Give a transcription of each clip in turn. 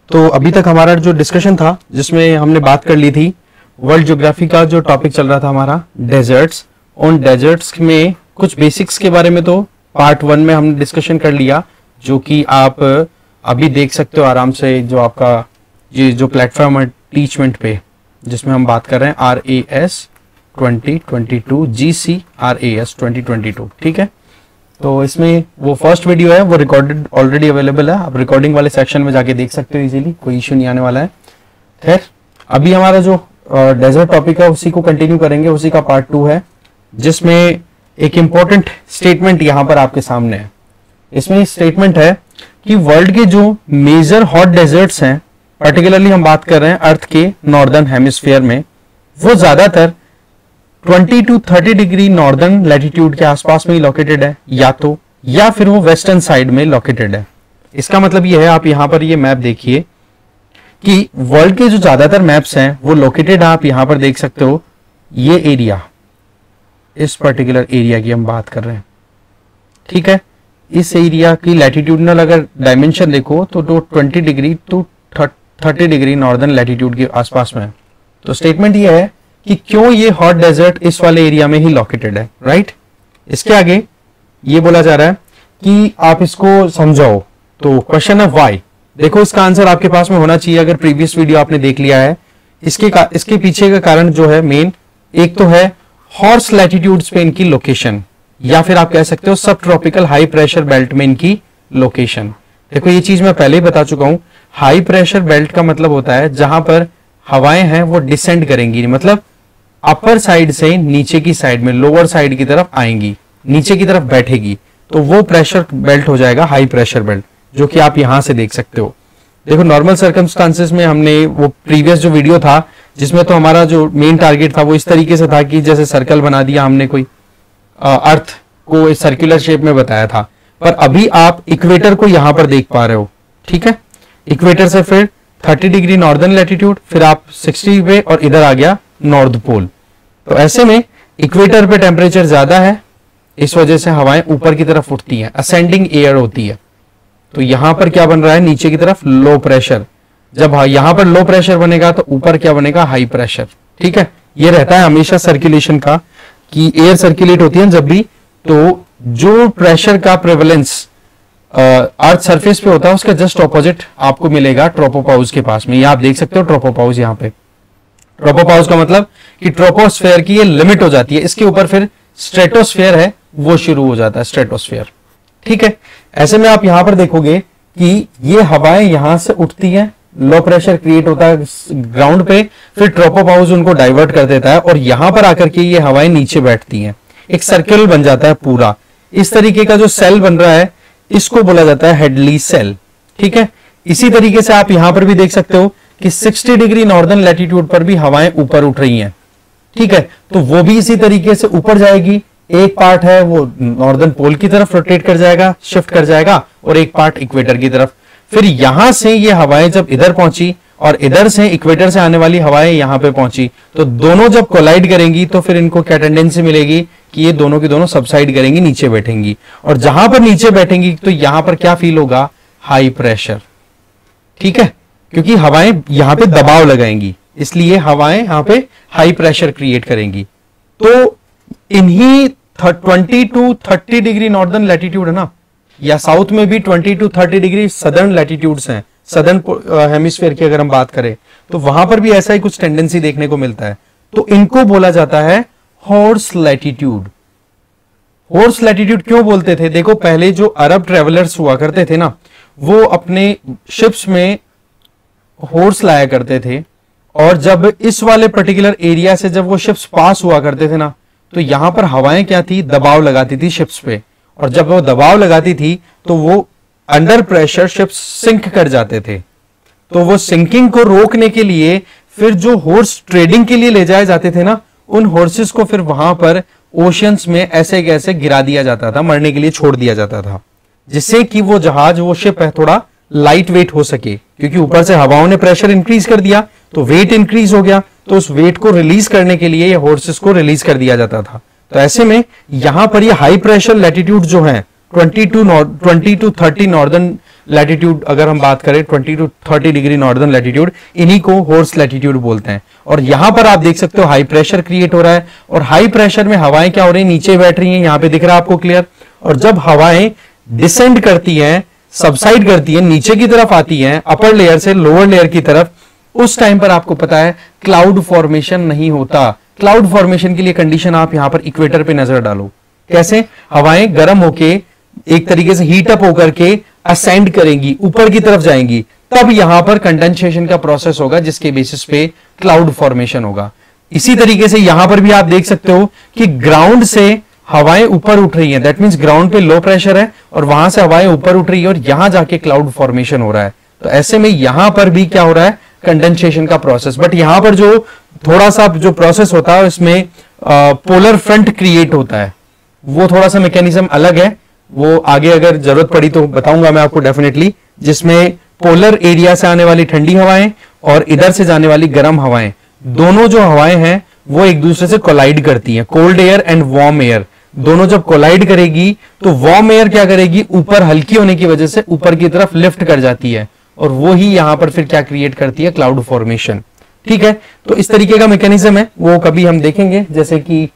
तो अभी तक हमारा जो डिस्कशन था जिसमें हमने बात कर ली थी वर्ल्ड ज्योग्राफी का जो टॉपिक चल रहा था हमारा डेजर्ट्स। उन डेजर्ट्स में कुछ बेसिक्स के बारे में तो पार्ट 1 में हमने डिस्कशन कर लिया, जो कि आप अभी देख सकते हो आराम से, जो आपका ये जो प्लेटफॉर्म है टीचमेंट पे जिसमें हम बात कर रहे हैं RAS 2022 GCRAS 2022, ठीक है। तो इसमें वो फर्स्ट वीडियो है, वो रिकॉर्डेड ऑलरेडी अवेलेबल है, आप रिकॉर्डिंग वाले सेक्शन में जाके देख सकते हो इजीली, कोई इश्यू नहीं आने वाला है। खैर अभी हमारा जो डेजर्ट टॉपिक है उसी को कंटिन्यू करेंगे, उसी का पार्ट 2 है, जिसमें एक इंपॉर्टेंट स्टेटमेंट यहां पर आपके सामने है। इसमें स्टेटमेंट है कि वर्ल्ड के जो मेजर हॉट डेजर्ट्स हैं, पर्टिकुलरली हम बात कर रहे हैं अर्थ के नॉर्दर्न हेमिस्फीयर में, वो ज्यादातर 20 to 30 डिग्री नॉर्दर्न लैटिट्यूड के आसपास में ही लोकेटेड है, या फिर वो वेस्टर्न साइड में लोकेटेड है। इसका मतलब ये है, आप यहां पर ये मैप देखिए कि वर्ल्ड के जो ज्यादातर मैप्स हैं वो लोकेटेड, आप यहां पर देख सकते हो ये एरिया, इस पर्टिकुलर एरिया की हम बात कर रहे हैं, ठीक है। इस एरिया की लैटिट्यूडनल अगर डायमेंशन देखो तो 20 degree to 30 degree northern latitude के आसपास में है। तो स्टेटमेंट ये है कि क्यों ये हॉट डेजर्ट इस वाले एरिया में ही लोकेटेड है, राइट। इसके आगे ये बोला जा रहा है कि आप इसको समझाओ, तो क्वेश्चन है व्हाई। देखो इसका आंसर आपके पास में होना चाहिए, अगर प्रीवियस वीडियो आपने देख लिया है। इसके पीछे का कारण जो है मेन, एक तो है हॉर्स लैटिट्यूड्स पे इनकी लोकेशन, या फिर आप कह सकते हो सब ट्रॉपिकल हाई प्रेशर बेल्ट में इनकी लोकेशन। देखो ये चीज मैं पहले ही बता चुका हूं, हाई प्रेशर बेल्ट का मतलब होता है जहां पर हवाएं हैं वो डिसेंड करेंगी, मतलब अपर साइड से नीचे की साइड में, लोअर साइड की तरफ आएंगी, नीचे की तरफ बैठेगी, तो वो प्रेशर बेल्ट हो जाएगा हाई प्रेशर बेल्ट, जो कि आप यहां से देख सकते हो। देखो नॉर्मल सर्कमस्टांसेस में हमने वो प्रीवियस जो वीडियो था जिसमें तो हमारा जो मेन टारगेट था वो इस तरीके से था कि जैसे सर्कल बना दिया हमने, कोई अर्थ को इस सर्कुलर शेप में बताया था, पर अभी आप इक्वेटर को यहां पर देख पा रहे हो, ठीक है। इक्वेटर से फिर 30 डिग्री नॉर्दर्न लैटिट्यूड, फिर आप 60 पे और इधर आ गया नॉर्थ पोल। तो ऐसे में इक्वेटर पे टेम्परेचर ज्यादा है, इस वजह से हवाएं ऊपर की तरफ उठती हैं, असेंडिंग एयर होती है। तो यहां पर क्या बन रहा है, नीचे की तरफ लो प्रेशर। जब यहां पर लो प्रेशर बनेगा तो ऊपर क्या बनेगा, हाई प्रेशर, ठीक है। ये रहता है हमेशा सर्कुलेशन का, कि एयर सर्कुलेट होती है जब भी, तो जो प्रेशर का प्रेवलेंस अर्थ सरफेस पे होता है उसका जस्ट ऑपोजिट आपको मिलेगा ट्रोपोपाउस के पास में। ये आप देख सकते हो ट्रोपोपाउस, यहाँ पे ट्रोपोपाउस का मतलब कि ट्रोपोस्फेयर की ये लिमिट हो जाती है, इसके ऊपर फिर स्ट्रेटोस्फेयर है वो शुरू हो जाता है, स्ट्रेटोस्फेयर, ठीक है। ऐसे में आप यहां पर देखोगे कि ये हवाएं यहां से उठती हैं, लो प्रेशर क्रिएट होता है ग्राउंड पे, फिर ट्रोपोपाउस उनको डाइवर्ट कर देता है और यहां पर आकर के ये हवाएं नीचे बैठती हैं, एक सर्कल बन जाता है पूरा। इस तरीके का जो सेल बन रहा है इसको बोला जाता है हेडली सेल, ठीक है। इसी तरीके से आप यहां पर भी देख सकते हो कि 60 डिग्री नॉर्दर्न लैटिट्यूड पर भी हवाएं ऊपर उठ रही हैं, ठीक है। तो वो भी इसी तरीके से ऊपर जाएगी, एक पार्ट है वो नॉर्दर्न पोल की तरफ रोटेट कर जाएगा, शिफ्ट कर जाएगा, और एक पार्ट इक्वेटर की तरफ। फिर यहां से ये हवाएं जब इधर पहुंची और इधर से इक्वेटर से आने वाली हवाएं यहां पे पहुंची, तो दोनों जब कोलाइड करेंगी तो फिर इनको क्या टेंडेंसी मिलेगी कि ये दोनों की दोनों सबसाइड करेंगी, नीचे बैठेंगी, और जहां पर नीचे बैठेंगी तो यहां पर क्या फील होगा, हाई प्रेशर, ठीक है, क्योंकि हवाएं यहां पे दबाव लगाएंगी, इसलिए हवाएं यहां पे हाई प्रेशर क्रिएट करेंगी। तो इन्हीं 20 to 30 डिग्री नॉर्दर्न लैटिट्यूड है ना, या साउथ में भी 20 to 30 डिग्री सदर्न लैटिट्यूड्स हैं, सदर्न हेमिस्फीयर की अगर हम बात करें तो वहां पर भी ऐसा ही कुछ टेंडेंसी देखने को मिलता है। तो इनको बोला जाता है हॉर्स लैटिट्यूड। हॉर्स लैटिट्यूड क्यों बोलते थे, देखो पहले जो अरब ट्रेवलर्स हुआ करते थे ना, वो अपने शिप्स में हॉर्स लाया करते थे, और जब इस वाले पर्टिकुलर एरिया से जब वो शिप्स पास हुआ करते थे ना, तो यहां पर हवाएं क्या थी, दबाव लगाती थी शिप्स पे, और जब वो दबाव लगाती थी तो वो अंडर प्रेशर शिप्स सिंक कर जाते थे। तो वो सिंकिंग को रोकने के लिए फिर जो हॉर्स ट्रेडिंग के लिए ले जाए जाते थे ना, उन हॉर्सेस को फिर वहां पर ओशियंस में ऐसे कैसे गिरा दिया जाता था, मरने के लिए छोड़ दिया जाता था, जिससे कि वो जहाज, वो शिप है थोड़ा लाइट वेट हो सके, क्योंकि ऊपर से हवाओं ने प्रेशर इंक्रीज कर दिया तो वेट इंक्रीज हो गया, तो उस वेट को रिलीज करने के लिए ये हॉर्सेस को रिलीज कर दिया जाता था। तो ऐसे में यहां पर ये हाई प्रेशर लैटिट्यूड जो है 20 to 30 नॉर्दर्न लैटिट्यूड अगर हम बात करें 20 to 30 डिग्री नॉर्दर्न लैटिट्यूड, इन्हीं को हॉर्स लैटिट्यूड बोलते हैं। और यहां पर आप देख सकते हो हाई प्रेशर क्रिएट हो रहा है, और हाई प्रेशर में हवाएं क्या हो रही है, नीचे बैठ रही हैं, यहां पे दिख रहा है आपको क्लियर। और जब हवाएं डिसेंड करती हैं, सबसाइड करती हैं, नीचे की तरफ आती हैं अपर लेयर से लोअर लेयर की तरफ, उस टाइम पर आपको पता है क्लाउड फॉर्मेशन नहीं होता। क्लाउड फॉर्मेशन के लिए कंडीशन आप यहां पर इक्वेटर पे नजर डालो, कैसे हवाएं गर्म होके एक तरीके से हीट अप होकर के असेंड करेंगी, ऊपर की तरफ जाएंगी, तब यहां पर कंडेंसेशन का प्रोसेस होगा, जिसके बेसिस पे क्लाउड फॉर्मेशन होगा। इसी तरीके से यहां पर भी आप देख सकते हो कि ग्राउंड से हवाएं ऊपर उठ रही हैं, दैट मींस ग्राउंड पे लो प्रेशर है और वहां से हवाएं ऊपर उठ रही है और यहां जाके क्लाउड फॉर्मेशन हो रहा है। तो ऐसे में यहां पर भी क्या हो रहा है, कंडेंसेशन का प्रोसेस। बट यहां पर जो थोड़ा सा जो प्रोसेस होता है इसमें पोलर फ्रंट क्रिएट होता है, वो थोड़ा सा मैकेनिज्म अलग है, वो आगे अगर जरूरत पड़ी तो बताऊंगा मैं आपको डेफिनेटली, जिसमें पोलर एरिया से आने वाली ठंडी हवाएं और इधर से जाने वाली गर्म हवाएं, दोनों जो हवाएं हैं वो एक दूसरे से कोलाइड करती हैं। Cold air and warm air दोनों जब कोलाइड करेगी तो वार्म एयर क्या करेगी, ऊपर हल्की होने की वजह से ऊपर की तरफ लिफ्ट कर जाती है, और वो ही यहां पर फिर क्या क्रिएट करती है, क्लाउड फॉर्मेशन। ठीक है, तो इस तरीके का मैकेनिज्म है, वो कभी हम देखेंगे, जैसे कि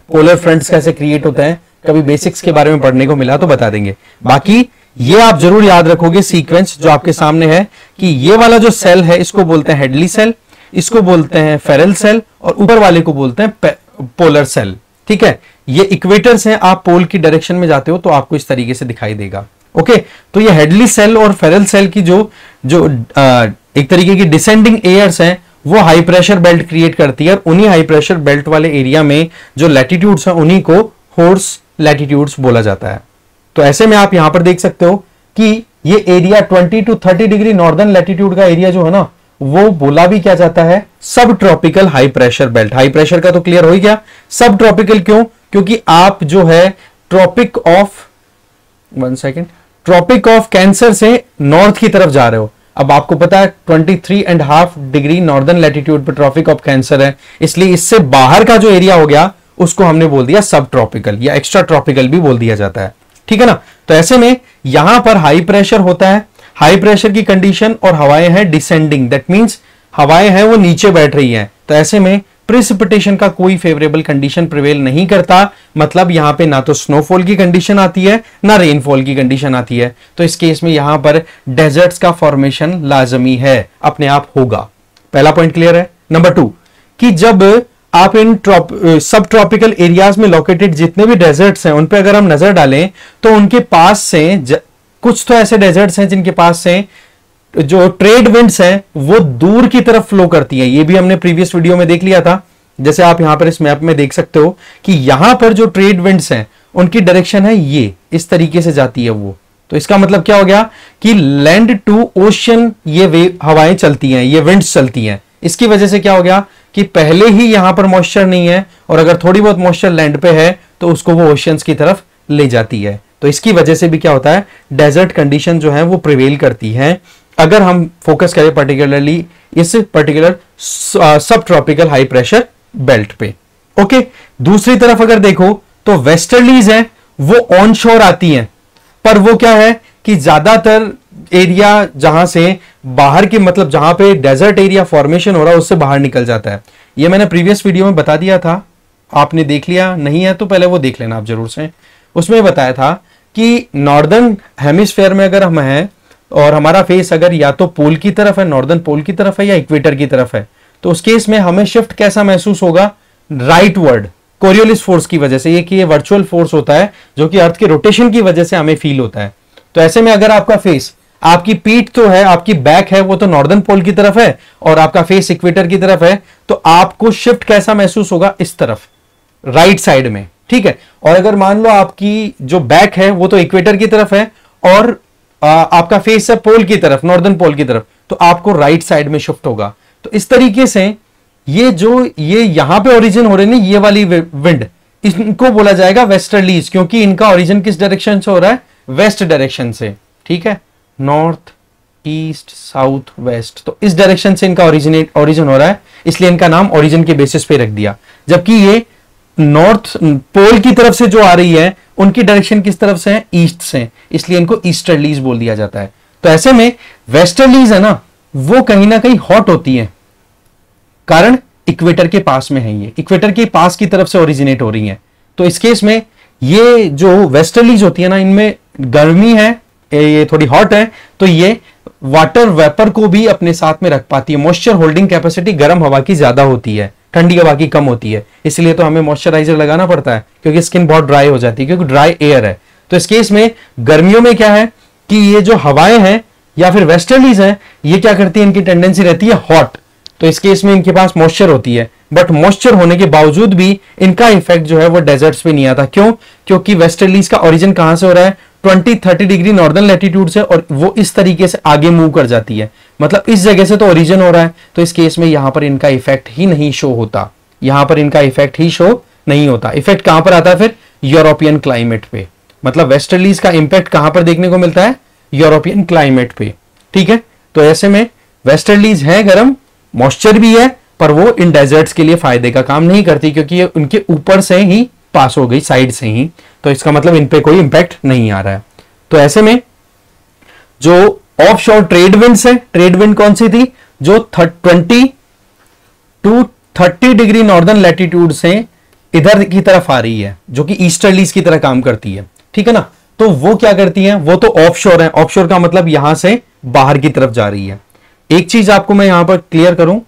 पोलर फ्रंट्स कैसे क्रिएट होता है, कभी बेसिक्स के बारे में पढ़ने को मिला तो बता देंगे। बाकी ये आप जरूर याद रखोगे सीक्वेंस जो आपके सामने है, कि ये वाला जो सेल है इसको बोलते हैं हेडली सेल, इसको बोलते हैं फेरल सेल, और ऊपर वाले को बोलते हैं पोलर सेल। ठीक है, ये इक्वेटर्स हैं, आप पोल की डायरेक्शन में जाते हो तो आपको इस तरीके से दिखाई देगा। ओके, तो ये हेडली सेल और फेरल सेल की जो एक तरीके की डिसेंडिंग एयर्स हैं वो हाई प्रेशर बेल्ट क्रिएट करती है, और उन्हीं हाई प्रेशर बेल्ट वाले एरिया में जो लैटिट्यूड्स हैं उन्हीं को हॉर्स लैटिट्यूड्स बोला जाता है। तो ऐसे में आप यहां पर देख सकते हो कि ये area 20 to 30 degree northern latitude का एरिया जो है ना, वो बोला भी क्या जाता है, सब tropical high pressure belt. High pressure का तो क्लियर हो ही गया, सब ट्रॉपिकल क्यों, क्योंकि आप जो है ट्रॉपिक ऑफ कैंसर से नॉर्थ की तरफ जा रहे हो। अब आपको पता है 23.5 डिग्री नॉर्दर्न लैटिट्यूड पर ट्रॉपिक ऑफ कैंसर है, इसलिए इससे बाहर का जो एरिया हो गया उसको हमने बोल दिया सब ट्रॉपिकल, या एक्स्ट्रा ट्रॉपिकल भी बोल दिया जाता है। ठीक है ना, तो ऐसे में यहां पर हाई प्रेशर होता है, हाई प्रेशर की कंडीशन, और हवाएं हैं डिसेंडिंग, दैट मींस हवाएं हैं वो नीचे बैठ रही हैं, तो ऐसे में प्रिसिपिटेशन का कोई फेवरेबल कंडीशन प्रिवेल नहीं करता, मतलब यहां पे ना तो स्नोफॉल की कंडीशन आती है ना रेनफॉल की कंडीशन आती है। तो इस केस में यहां पर डेजर्ट्स का फॉर्मेशन लाजमी है, अपने आप होगा। पहला पॉइंट क्लियर है। नंबर 2 कि जब आप इन सब ट्रॉपिकल एरियाज में लोकेटेड जितने भी डेजर्ट्स हैं उन पे अगर हम नजर डालें तो उनके पास से कुछ तो ऐसे डेजर्ट्स हैं जिनके पास से जो ट्रेड विंड्स हैं वो दूर की तरफ फ्लो करती हैं। ये भी हमने प्रीवियस वीडियो में देख लिया था, जैसे आप यहां पर इस मैप में देख सकते हो कि यहां पर जो ट्रेड विंड्स हैं उनकी डायरेक्शन है ये इस तरीके से जाती है वो। तो इसका मतलब क्या हो गया कि लैंड टू ओशियन ये हवाएं चलती हैं, ये विंड्स चलती हैं। इसकी वजह से क्या हो गया कि पहले ही यहां पर मॉइस्चर नहीं है, और अगर थोड़ी बहुत मॉइस्चर लैंड पे है तो उसको वो ओशियंस की तरफ ले जाती है। तो इसकी वजह से भी क्या होता है, डेजर्ट कंडीशन जो है वो प्रिवेल करती है, अगर हम फोकस करें पर्टिकुलरली इस पर्टिकुलर सब ट्रॉपिकल हाई प्रेशर बेल्ट पे। ओके, दूसरी तरफ अगर देखो तो वेस्टर्लीज हैं वो ऑन शोर आती हैं, पर वो क्या है कि ज्यादातर एरिया जहां से बाहर की, मतलब जहां पे डेजर्ट एरिया फॉर्मेशन हो रहा है उससे बाहर निकल जाता है। ये मैंने प्रीवियस वीडियो में बता दिया था, आपने देख लिया नहीं है तो पहले वो देख लेना आप जरूर से। उसमें बताया था कि नॉर्दर्न हेमिस्फेयर में अगर हम हैं और हमारा फेस अगर या तो पोल की तरफ है, नॉर्दर्न पोल की तरफ है, या इक्वेटर की तरफ है, तो उस केस में हमें शिफ्ट कैसा महसूस होगा, राइट वर्ड, कोरियोलिस फोर्स की वजह से। ये कि ये वर्चुअल फोर्स होता है जो कि अर्थ के रोटेशन की वजह से हमें फील होता है। तो ऐसे में अगर आपका फेस, आपकी पीठ तो है, आपकी बैक है वो तो नॉर्दर्न पोल की तरफ है, और आपका फेस इक्वेटर की तरफ है, तो आपको शिफ्ट कैसा महसूस होगा, इस तरफ, राइट साइड में। ठीक है, और अगर मान लो आपकी जो बैक है वो तो इक्वेटर की तरफ है और आपका फेस है पोल की तरफ, नॉर्दर्न पोल की तरफ, तो आपको राइट साइड में शिफ्ट होगा। तो इस तरीके से ये यहां पे ओरिजिन हो रहे हैं, ये वाली विंड, इनको बोला जाएगा वेस्टर्लीज, क्योंकि इनका ओरिजिन किस डायरेक्शन से हो रहा है, वेस्ट डायरेक्शन से। ठीक है, नॉर्थ ईस्ट साउथ वेस्ट, तो इस डायरेक्शन से इनका ओरिजिन हो रहा है, इसलिए इनका नाम ओरिजिन के बेसिस पे रख दिया। जबकि ये नॉर्थ पोल की तरफ से जो आ रही है उनकी डायरेक्शन किस तरफ से है, ईस्ट से, इसलिए इनको ईस्टर्लीज बोल दिया जाता है। तो ऐसे में वेस्टर्लीज है ना, वो कहीं ना कहीं हॉट होती है, कारण इक्वेटर के पास में है, ये इक्वेटर के पास की तरफ से ओरिजिनेट हो रही है। तो इस केस में ये जो वेस्टर्लीज होती है ना, इनमें गर्मी है, ये थोड़ी हॉट है, तो ये वाटर वेपर को भी अपने साथ में रख पाती है। मॉइस्चर होल्डिंग कैपेसिटी गर्म हवा की ज्यादा होती है, ठंडी हवा की कम होती है, इसलिए तो हमें मॉइस्चराइजर लगाना पड़ता है, क्योंकि स्किन बहुत ड्राई हो जाती है, क्योंकि ड्राई एयर है। तो इस केस में गर्मियों में क्या है कि ये जो हवाएं हैं या फिर वेस्टर्लीज हैं, ये क्या करती है, इनकी टेंडेंसी रहती है हॉट। तो इस केस में इनके पास मॉइस्चर होती है, बट मॉइस्चर होने के बावजूद भी इनका इफेक्ट जो है वो डेजर्ट्स पे नहीं आता। क्यों? क्योंकि वेस्टर्लीज का ओरिजिन कहां से हो रहा है, 20-30 डिग्री नॉर्दर्न लैटिट्यूड से, और वो इस तरीके से आगे मूव कर जाती है, मतलब इस जगह से तो ओरिजिन हो रहा है। तो इस केस में यहां पर इनका इफेक्ट ही नहीं शो होता, यहां पर इनका इफेक्ट ही शो नहीं होता। इफेक्ट कहां पर आता है फिर, यूरोपियन क्लाइमेट पे। मतलब वेस्टर्लीज का इंपैक्ट कहां पर देखने को मिलता है, यूरोपियन क्लाइमेट पे। ठीक है, तो ऐसे में वेस्टर्लीज है गर्म, मॉइस्चर भी है, पर वो इन डेजर्ट्स के लिए फायदे का काम नहीं करती, क्योंकि ये उनके ऊपर से ही पास हो गई, साइड से ही। तो इसका मतलब इन पे कोई इंपैक्ट नहीं आ रहा है। तो ऐसे में जो ऑफशोर ट्रेड विंड्स है, ट्रेड विंड कौन सी थी, जो 20 to 30 डिग्री नॉर्दर्न लैटिट्यूड से इधर की तरफ आ रही है, जो कि ईस्टर्लीज की तरह काम करती है। ठीक है ना, तो वो क्या करती है, वो तो ऑफशोर है। ऑफशोर का मतलब यहां से बाहर की तरफ जा रही है। एक चीज आपको मैं यहां पर क्लियर करूं,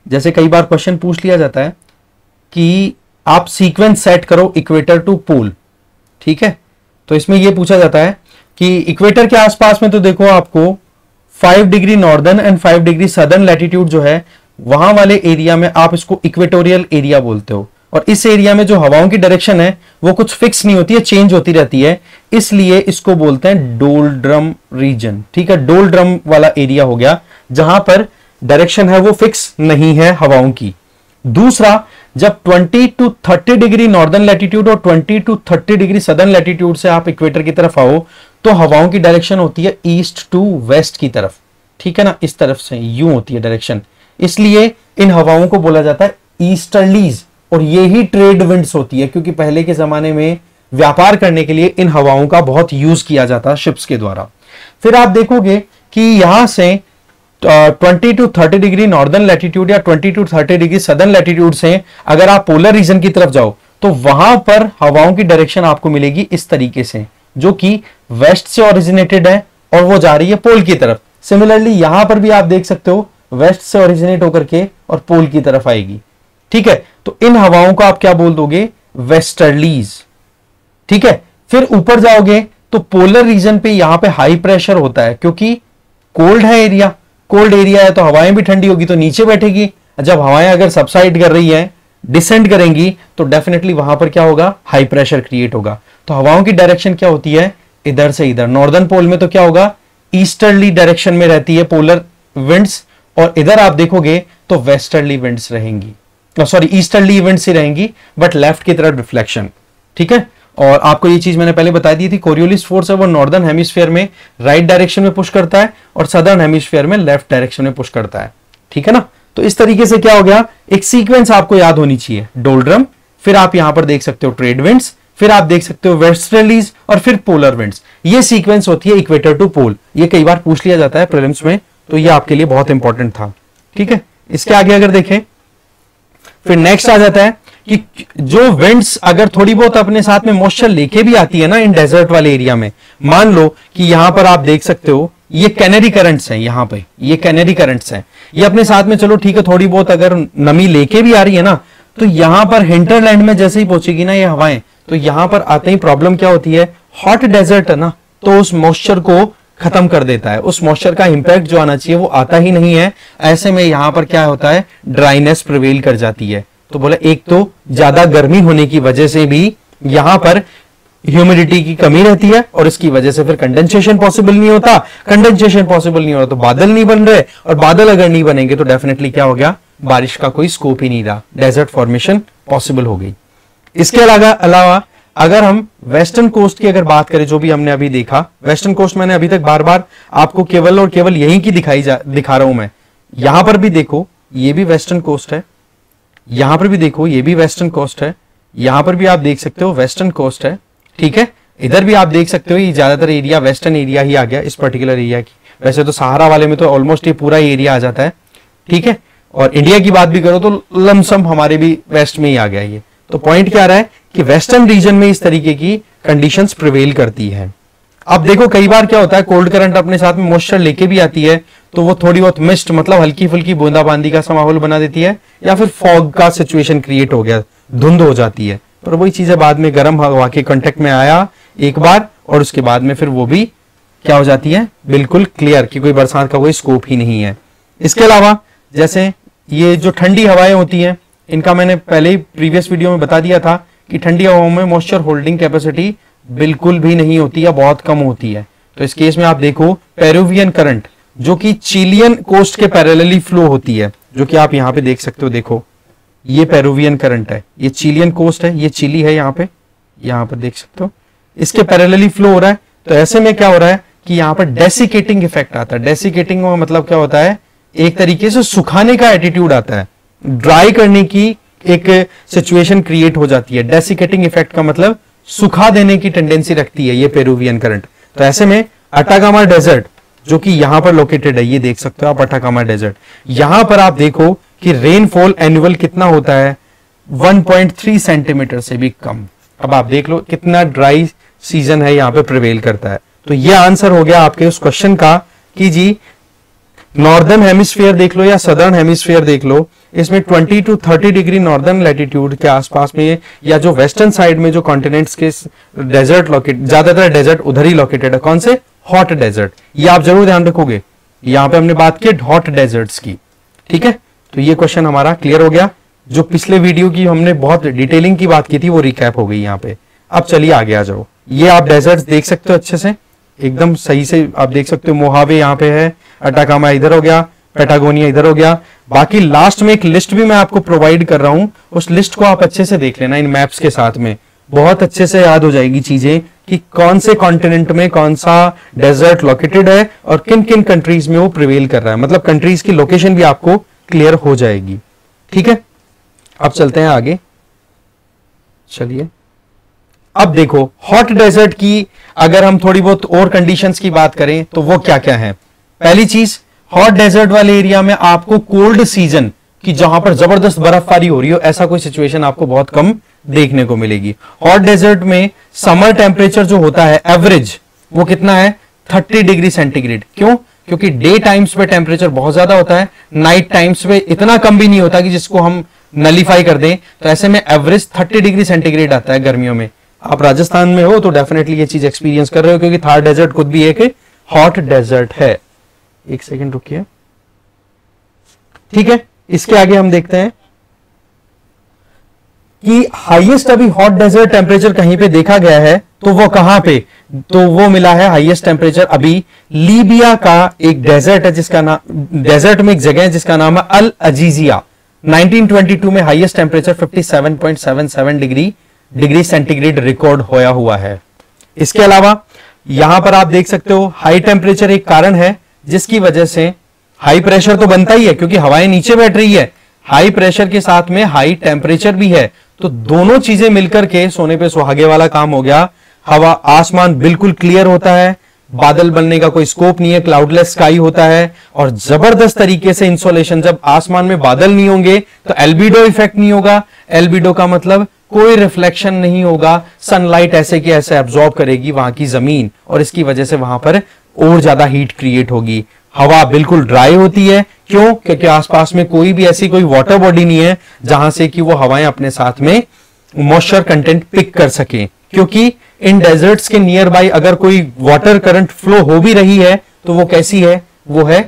जैसे कई बार क्वेश्चन पूछ लिया जाता है कि आप सीक्वेंस सेट करो इक्वेटर टू पोल। ठीक है, तो इसमें यह पूछा जाता है कि इक्वेटर के आसपास में तो देखो आपको 5 degree northern and 5 degree southern latitude जो है, वहां वाले एरिया में आप इसको इक्वेटोरियल एरिया बोलते हो। और इस एरिया में जो हवाओं की डायरेक्शन है वो कुछ फिक्स नहीं होती है, चेंज होती रहती है, इसलिए इसको बोलते हैं डोल्ड्रम रीजन। ठीक है, डोल्ड्रम वाला एरिया हो गया जहां पर डायरेक्शन है वो फिक्स नहीं है हवाओं की। दूसरा, जब 20 to 30 डिग्री नॉर्दर्न लैटिट्यूड और 20 to 30 डिग्री सदर्न लैटिट्यूड से आप इक्वेटर की तरफ आओ, तो हवाओं की डायरेक्शन होती है ईस्ट टू वेस्ट की तरफ। ठीक है ना, इस तरफ से यूं होती है डायरेक्शन, इसलिए इन हवाओं को बोला जाता है ईस्टर्लीज। और ये ही ट्रेड विंड्स होती है, क्योंकि पहले के जमाने में व्यापार करने के लिए इन हवाओं का बहुत यूज किया जाता शिप्स के द्वारा। फिर आप देखोगे कि यहां से 20 to 30 डिग्री नॉर्दर्न लैटिट्यूड या 20 to 30 डिग्री सदर्न लैटिट्यूड से अगर आप पोलर रीजन की तरफ जाओ, तो वहां पर हवाओं की डायरेक्शन आपको मिलेगी इस तरीके से, जो कि वेस्ट से ओरिजिनेटेड है और वो जा रही है पोल की तरफ। सिमिलरली यहां पर भी आप देख सकते हो, वेस्ट से ओरिजिनेट होकर के और पोल की तरफ आएगी। ठीक है, तो इन हवाओं को आप क्या बोल दोगे, वेस्टर्लीज। ठीक है, फिर ऊपर जाओगे तो पोलर रीजन पे यहां पे हाई प्रेशर होता है, क्योंकि कोल्ड है एरिया, कोल्ड एरिया है तो हवाएं भी ठंडी होगी, तो नीचे बैठेगी। जब हवाएं अगर सबसाइड कर रही है, डिसेंड करेंगी, तो डेफिनेटली वहां पर क्या होगा, हाई प्रेशर क्रिएट होगा। तो हवाओं की डायरेक्शन क्या होती है, इधर से इधर। नॉर्दर्न पोल में तो क्या होगा, ईस्टर्ली डायरेक्शन में रहती है पोलर विंड्स, और इधर आप देखोगे तो वेस्टर्ली विंड्स रहेंगी, सॉरी ईस्टर्ली विंड्स ही रहेंगी, बट लेफ्ट की तरफ रिफ्लेक्शन। ठीक है, और आपको ये चीज मैंने पहले बता दी थी, कोरियोलिस फोर्स है वो नॉर्दर्न हेमिस्फीयर में राइट डायरेक्शन में पुश करता है और सदर्न हेमिस्फीयर में लेफ्ट डायरेक्शन में पुश करता है। ठीक है ना, तो इस तरीके से क्या हो गया, एक सीक्वेंस आपको याद होनी चाहिए, डोल्ड्रम, फिर आप यहां पर देख सकते हो ट्रेड विंड्स, फिर आप देख सकते हो वेस्टर्लीज, और फिर पोलर विंड्स। ये सीक्वेंस होती है इक्वेटर टू पोल। ये कई बार पूछ लिया जाता है प्रीलिम्स में, तो ये आपके लिए बहुत इंपॉर्टेंट था। ठीक है, इसके आगे अगर देखें, फिर नेक्स्ट आ जाता है कि जो विंड्स अगर थोड़ी बहुत अपने साथ में मॉइस्चर लेके भी आती है ना इन डेजर्ट वाले एरिया में, मान लो कि यहां पर आप देख सकते हो ये कैनेरी करंट्स हैं, यहां पे ये कैनेरी करंट्स हैं, ये अपने साथ में, चलो ठीक है, थोड़ी बहुत अगर नमी लेके भी आ रही है ना, तो यहां पर हिंटरलैंड में जैसे ही पहुंचेगी ना ये हवाएं, तो यहां पर आते ही प्रॉब्लम क्या होती है, हॉट डेजर्ट है ना, तो उस मॉइस्चर को खत्म कर देता है, उस मॉइस्चर का इंपैक्ट जो आना चाहिए वो आता ही नहीं है। ऐसे में यहां पर क्या होता है, ड्राइनेस प्रिवेल कर जाती है। तो बोला, एक तो ज्यादा गर्मी होने की वजह से भी यहां पर ह्यूमिडिटी की कमी रहती है, और इसकी वजह से फिर कंडेंसेशन पॉसिबल नहीं होता। कंडेंसेशन पॉसिबल नहीं हो रहा तो बादल नहीं बन रहे, और बादल अगर नहीं बनेंगे तो डेफिनेटली क्या हो गया, बारिश का कोई स्कोप ही नहीं रहा, डेजर्ट फॉर्मेशन पॉसिबल हो गई। इसके अलावा अगर हम वेस्टर्न कोस्ट की अगर बात करें, जो भी हमने अभी देखा, वेस्टर्न कोस्ट मैंने अभी तक बार बार आपको केवल और केवल यहीं की दिखा रहा हूं मैं। यहां पर भी देखो, ये भी वेस्टर्न कोस्ट है, यहां पर भी देखो, ये भी वेस्टर्न कोस्ट है, यहां पर भी आप देख सकते हो वेस्टर्न कोस्ट है। ठीक है, इधर भी आप देख सकते हो ये ज्यादातर एरिया वेस्टर्न एरिया ही आ गया इस पर्टिकुलर एरिया की। वैसे तो सहारा वाले में तो ऑलमोस्ट ये पूरा एरिया आ जाता है, ठीक है। और इंडिया की बात भी करो तो लमसम हमारे भी वेस्ट में ही आ गया ये। तो पॉइंट क्या रहा है कि वेस्टर्न रीजन में इस तरीके की कंडीशंस प्रिवेल करती है। अब देखो कई बार क्या होता है, कोल्ड करंट अपने साथ में मॉइस्चर लेके भी आती है, तो वो थोड़ी बहुत मिस्ट मतलब हल्की फुल्की बूंदाबांदी का सा माहौल बना देती है, या फिर फॉग का सिचुएशन क्रिएट हो गया, धुंध हो जाती है। पर वही चीजें बाद में गर्म हवा के कांटेक्ट में आया एक बार, और उसके बाद में फिर वो भी क्या हो जाती है, बिल्कुल क्लियर कि कोई बरसात का कोई स्कोप ही नहीं है। इसके अलावा जैसे ये जो ठंडी हवाएं होती हैं, इनका मैंने पहले ही प्रीवियस वीडियो में बता दिया था कि ठंडी हवाओं में मॉइस्चर होल्डिंग कैपेसिटी बिल्कुल भी नहीं होती या बहुत कम होती है। तो इस केस में आप देखो पेरुवियन करंट जो कि चिलियन कोस्ट के पैरेलली फ्लो होती है, जो कि आप यहां पे देख सकते हो, देखो ये पेरुवियन करंट है, ये चिलियन कोस्ट है, ये चिली है, यहां पर देख सकते हो इसके पैरेलली फ्लो हो रहा है। तो ऐसे में क्या हो रहा है कि यहां पर डेसिकेटिंग इफेक्ट आता है। डेसिकेटिंग का मतलब क्या होता है, एक तरीके से सुखाने का एटीट्यूड आता है, ड्राई करने की एक सिचुएशन क्रिएट हो जाती है। डेसिकेटिंग इफेक्ट का मतलब सुखा देने की टेंडेंसी रखती है ये पेरुवियन करंट। तो ऐसे में अटाकामा डेजर्ट जो कि यहां पर लोकेटेड है, ये देख सकते हो आप अटाकामा डेजर्ट, यहां पर आप देखो कि रेनफॉल एनुअल कितना होता है, 1.3 सेंटीमीटर से भी कम। अब आप देख लो कितना ड्राई सीजन है यहां पे प्रिवेल करता है। तो ये आंसर हो गया आपके उस क्वेश्चन का कि जी नॉर्दर्न हेमिस्फीयर देख लो या सदर्न हेमिस्फीयर देख लो, इसमें 20 to 30 डिग्री नॉर्दर्न लैटिट्यूड के आसपास में या जो वेस्टर्न साइड में जो कॉन्टिनेंट्स के डेजर्ट लोकेट, ज्यादातर डेजर्ट उधर ही लोकेटेड है। कौन से? Hot desert. ये आप जरूर ध्यान रखोगे, यहां पे हमने बात की हॉट डेजर्ट्स की, ठीक है। तो ये क्वेश्चन हमारा क्लियर हो गया। जो पिछले वीडियो की हमने बहुत डिटेलिंग की बात की थी वो रिकैप हो गई यहाँ पे। अब चलिए आगे आ जाओ। ये आप डेजर्ट्स देख सकते हो अच्छे से, एकदम सही से आप देख सकते हो। मोहावे यहाँ पे है, अटाकामा इधर हो गया, पेटागोनिया इधर हो गया। बाकी लास्ट में एक लिस्ट भी मैं आपको प्रोवाइड कर रहा हूं, उस लिस्ट को आप अच्छे से देख लेना इन मैप्स के साथ में, बहुत अच्छे से याद हो जाएगी चीजें कि कौन से कॉन्टिनेंट में कौन सा डेजर्ट लोकेटेड है और किन किन कंट्रीज में वो प्रिवेल कर रहा है, मतलब कंट्रीज की लोकेशन भी आपको क्लियर हो जाएगी, ठीक है। अब चलते हैं आगे। चलिए अब देखो हॉट डेजर्ट की अगर हम थोड़ी बहुत और कंडीशंस की बात करें तो वो क्या क्या है। पहली चीज, हॉट डेजर्ट वाले एरिया में आपको कोल्ड सीजन की जहां पर जबरदस्त बर्फबारी हो रही हो ऐसा कोई सिचुएशन आपको बहुत कम देखने को मिलेगी। हॉट डेजर्ट में समर टेम्परेचर जो होता है एवरेज वो कितना है, 30 डिग्री सेंटीग्रेड। क्यों? क्योंकि डे टाइम्स पे टेम्परेचर बहुत ज्यादा होता है, नाइट टाइम्स पे इतना कम भी नहीं होता कि जिसको हम नलीफाई कर दें। तो ऐसे में एवरेज 30 डिग्री सेंटीग्रेड आता है गर्मियों में। आप राजस्थान में हो तो डेफिनेटली ये चीज एक्सपीरियंस कर रहे हो, क्योंकि थार डेजर्ट खुद भी एक हॉट डेजर्ट है। एक सेकंड रुकिए, ठीक है। इसके आगे हम देखते हैं कि हाईएस्ट अभी हॉट डेजर्ट टेम्परेचर कहीं पे देखा गया है तो वो कहां पे, तो वो मिला है हाईएस्ट टेम्परेचर अभी लीबिया का एक डेजर्ट है जिसका नाम, डेजर्ट में एक जगह है जिसका नाम है अल अजीजिया। 1922 में highest temperature 57.77 degree centigrade record होया हुआ है। इसके अलावा यहां पर आप देख सकते हो हाई टेम्परेचर एक कारण है जिसकी वजह से हाई प्रेशर तो बनता ही है क्योंकि हवाएं नीचे बैठ रही है, हाई प्रेशर के साथ में हाई टेम्परेचर भी है, तो दोनों चीजें मिलकर के सोने पे सुहागे वाला काम हो गया। हवा, आसमान बिल्कुल क्लियर होता है, बादल बनने का कोई स्कोप नहीं है, क्लाउडलेस स्काई होता है, और जबरदस्त तरीके से इंसोलेशन। जब आसमान में बादल नहीं होंगे तो एल्बिडो इफेक्ट नहीं होगा। एल्बिडो का मतलब कोई रिफ्लेक्शन नहीं होगा, सनलाइट ऐसे की ऐसे एब्जॉर्ब करेगी वहां की जमीन, और इसकी वजह से वहां पर और ज्यादा हीट क्रिएट होगी। हवा बिल्कुल ड्राई होती है, क्यों? क्योंकि आसपास में कोई भी ऐसी कोई वाटर बॉडी नहीं है जहां से कि वो हवाएं अपने साथ में मॉइस्चर कंटेंट पिक कर सके। क्योंकि इन डेजर्ट्स के नियर बाय अगर कोई वाटर करंट फ्लो हो भी रही है तो वो कैसी है, वो है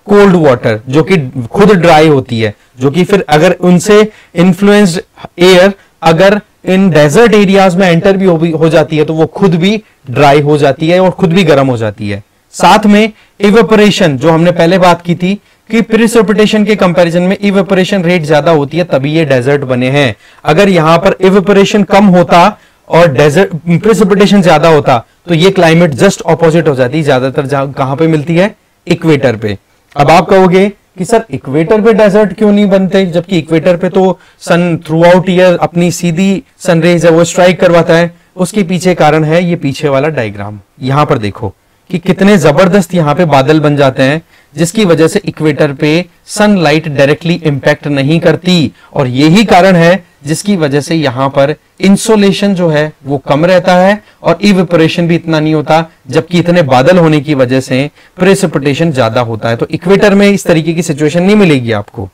कोल्ड वाटर जो कि खुद ड्राई होती है, जो कि फिर अगर उनसे इन्फ्लुएंस्ड एयर अगर इन डेजर्ट एरियाज में एंटर भी हो जाती है तो वो खुद भी ड्राई हो जाती है और खुद भी गर्म हो जाती है। साथ में इवेपोरेशन, जो हमने पहले बात की थी कि प्रिसिपिटेशन के कंपैरिजन में इवेपोरेशन रेट ज्यादा होती है तभी ये डेजर्ट बने हैं। अगर यहां पर इवेपोरेशन कम होता और डेजर्ट प्रिसिपिटेशन ज्यादा होता तो ये क्लाइमेट जस्ट ऑपोजिट हो जाती। ज्यादातर कहां पे मिलती है, इक्वेटर पे। अब आप कहोगे कि सर इक्वेटर पे डेजर्ट क्यों नहीं बनते, जबकि इक्वेटर पे तो सन थ्रू आउट ईयर अपनी सीधी सनरेज है वो स्ट्राइक करवाता है। उसके पीछे कारण है ये पीछे वाला डायग्राम। यहां पर देखो कि कितने जबरदस्त यहां पे बादल बन जाते हैं, जिसकी वजह से इक्वेटर पे सनलाइट डायरेक्टली इंपैक्ट नहीं करती, और यही कारण है जिसकी वजह से यहां पर इंसोलेशन जो है वो कम रहता है और इवेपोरेशन भी इतना नहीं होता, जबकि इतने बादल होने की वजह से प्रेसिपिटेशन ज्यादा होता है। तो इक्वेटर में इस तरीके की सिचुएशन नहीं मिलेगी आपको,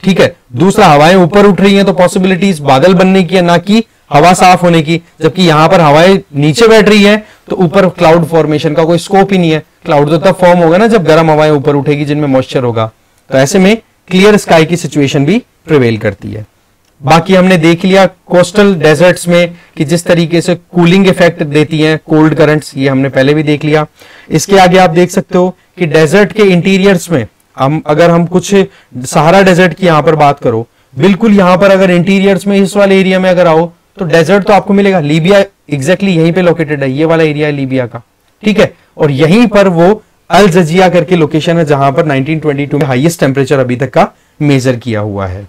ठीक है। दूसरा, हवाएं ऊपर उठ रही हैं तो पॉसिबिलिटीज बादल बनने की है, ना कि हवा साफ होने की, जबकि यहां पर हवाएं नीचे बैठ रही है तो ऊपर क्लाउड फॉर्मेशन का कोई स्कोप ही नहीं है। क्लाउड तो तब फॉर्म होगा ना जब गर्म हवाएं ऊपर उठेगी जिनमें मॉइस्चर होगा। तो ऐसे में क्लियर स्काई की सिचुएशन भी प्रिवेल करती है। बाकी हमने देख लिया कोस्टल डेजर्ट्स में कि जिस तरीके से कूलिंग इफेक्ट देती हैं कोल्ड करंट्स, ये हमने पहले भी देख लिया। इसके आगे आप देख सकते हो कि डेजर्ट के इंटीरियर्स में अगर हम कुछ सहारा डेजर्ट की यहां पर बात करो, बिल्कुल यहां पर अगर इंटीरियर्स में इस वाले एरिया में अगर आओ तो डेजर्ट तो आपको मिलेगा। लीबिया एग्जैक्टली यहीं पे लोकेटेड है, ये वाला एरिया है लीबिया का, ठीक है। और यहीं पर वो अल जजिया करके लोकेशन है जहां पर 1922 में हाईएस्ट टेम्परेचर अभी तक का मेजर किया हुआ है।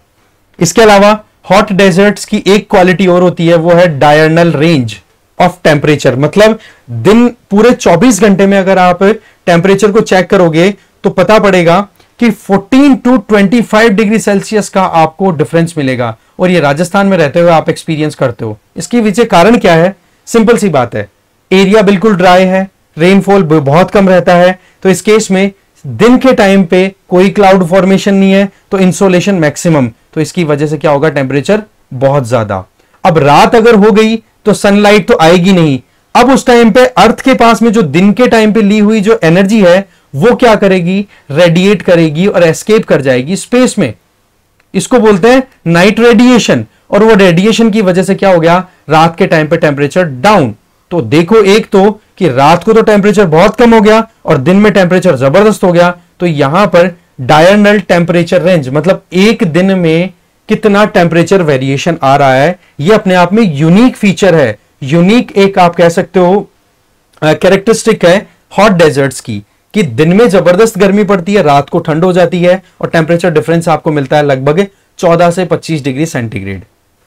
इसके अलावा हॉट डेजर्ट्स की एक क्वालिटी और होती है, वो है डायरनल रेंज ऑफ टेम्परेचर। मतलब दिन पूरे 24 घंटे में अगर आप टेम्परेचर को चेक करोगे तो पता पड़ेगा कि 14 टू 25 डिग्री सेल्सियस का आपको डिफरेंस मिलेगा, और ये राजस्थान में रहते हुए आप एक्सपीरियंस करते हो। इसकी वजह कारण क्या है? सिंपल सी बात है, एरिया बिल्कुल ड्राई है, रेनफॉल बहुत कम रहता है, तो इस केस में दिन के टाइम पे कोई क्लाउड फॉर्मेशन नहीं है तो इंसोलेशन मैक्सिमम, तो इसकी वजह से क्या होगा, टेम्परेचर बहुत ज्यादा। अब रात अगर हो गई तो सनलाइट तो आएगी नहीं, अब उस टाइम पे अर्थ के पास में जो दिन के टाइम पे ली हुई जो एनर्जी है वो क्या करेगी, रेडिएट करेगी और एस्केप कर जाएगी स्पेस में। इसको बोलते हैं नाइट रेडिएशन, और वो रेडिएशन की वजह से क्या हो गया, रात के टाइम पे टेम्परेचर डाउन। तो देखो, एक तो कि रात को तो टेम्परेचर बहुत कम हो गया और दिन में टेम्परेचर जबरदस्त हो गया, तो यहां पर डायरनल टेम्परेचर रेंज मतलब एक दिन में कितना टेम्परेचर वेरिएशन आ रहा है, ये अपने आप में यूनिक फीचर है, यूनिक एक आप कह सकते हो कैरेक्टरिस्टिक है हॉट डेजर्ट्स की, कि दिन में जबरदस्त गर्मी पड़ती है, रात को ठंड हो जाती है और टेम्परेचर डिफरेंस आपको मिलता है लगभग 14 से 25 डिग्री सेंटीग्रेड,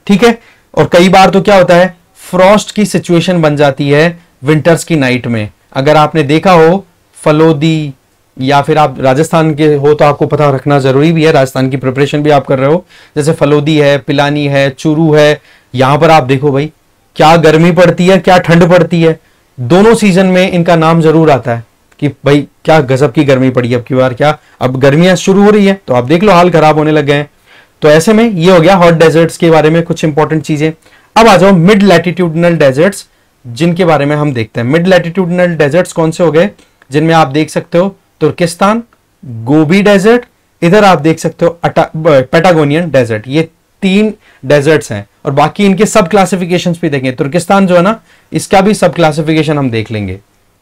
ठीक है। और कई बार तो क्या होता है, फ्रॉस्ट की सिचुएशन बन जाती है विंटर्स की नाइट में। अगर आपने देखा हो फलोदी, या फिर आप राजस्थान के हो तो आपको पता रखना जरूरी भी है, राजस्थान की प्रिपरेशन भी आप कर रहे हो, जैसे फलोदी है, पिलानी है, चूरू है, यहां पर आप देखो भाई क्या गर्मी पड़ती है, क्या ठंड पड़ती है। दोनों सीजन में इनका नाम जरूर आता है कि भाई क्या गजब की गर्मी पड़ी अब की बार, क्या अब गर्मियां शुरू हो रही है, तो आप देख लो हाल खराब होने लग गए हैं। तो ऐसे में ये हो गया हॉट डेजर्ट्स के बारे में कुछ इंपॉर्टेंट चीजें। अब आ जाओ मिड लैटिट्यूडनल डेजर्ट्स, जिनके बारे में हम देखते हैं। मिड लैटिट्यूडनल डेजर्ट्स कौन से हो गए, जिनमें आप देख सकते हो तुर्किस्तान, गोबी डेजर्ट, इधर आप देख सकते हो पैटागोनियन डेजर्ट। ये 3 डेजर्ट्स हैं, और बाकी इनके सब क्लासिफिकेशंस भी देखेंगे। तुर्किस्तान जो है ना, इसका भी सब क्लासिफिकेशन हम देख लेंगे,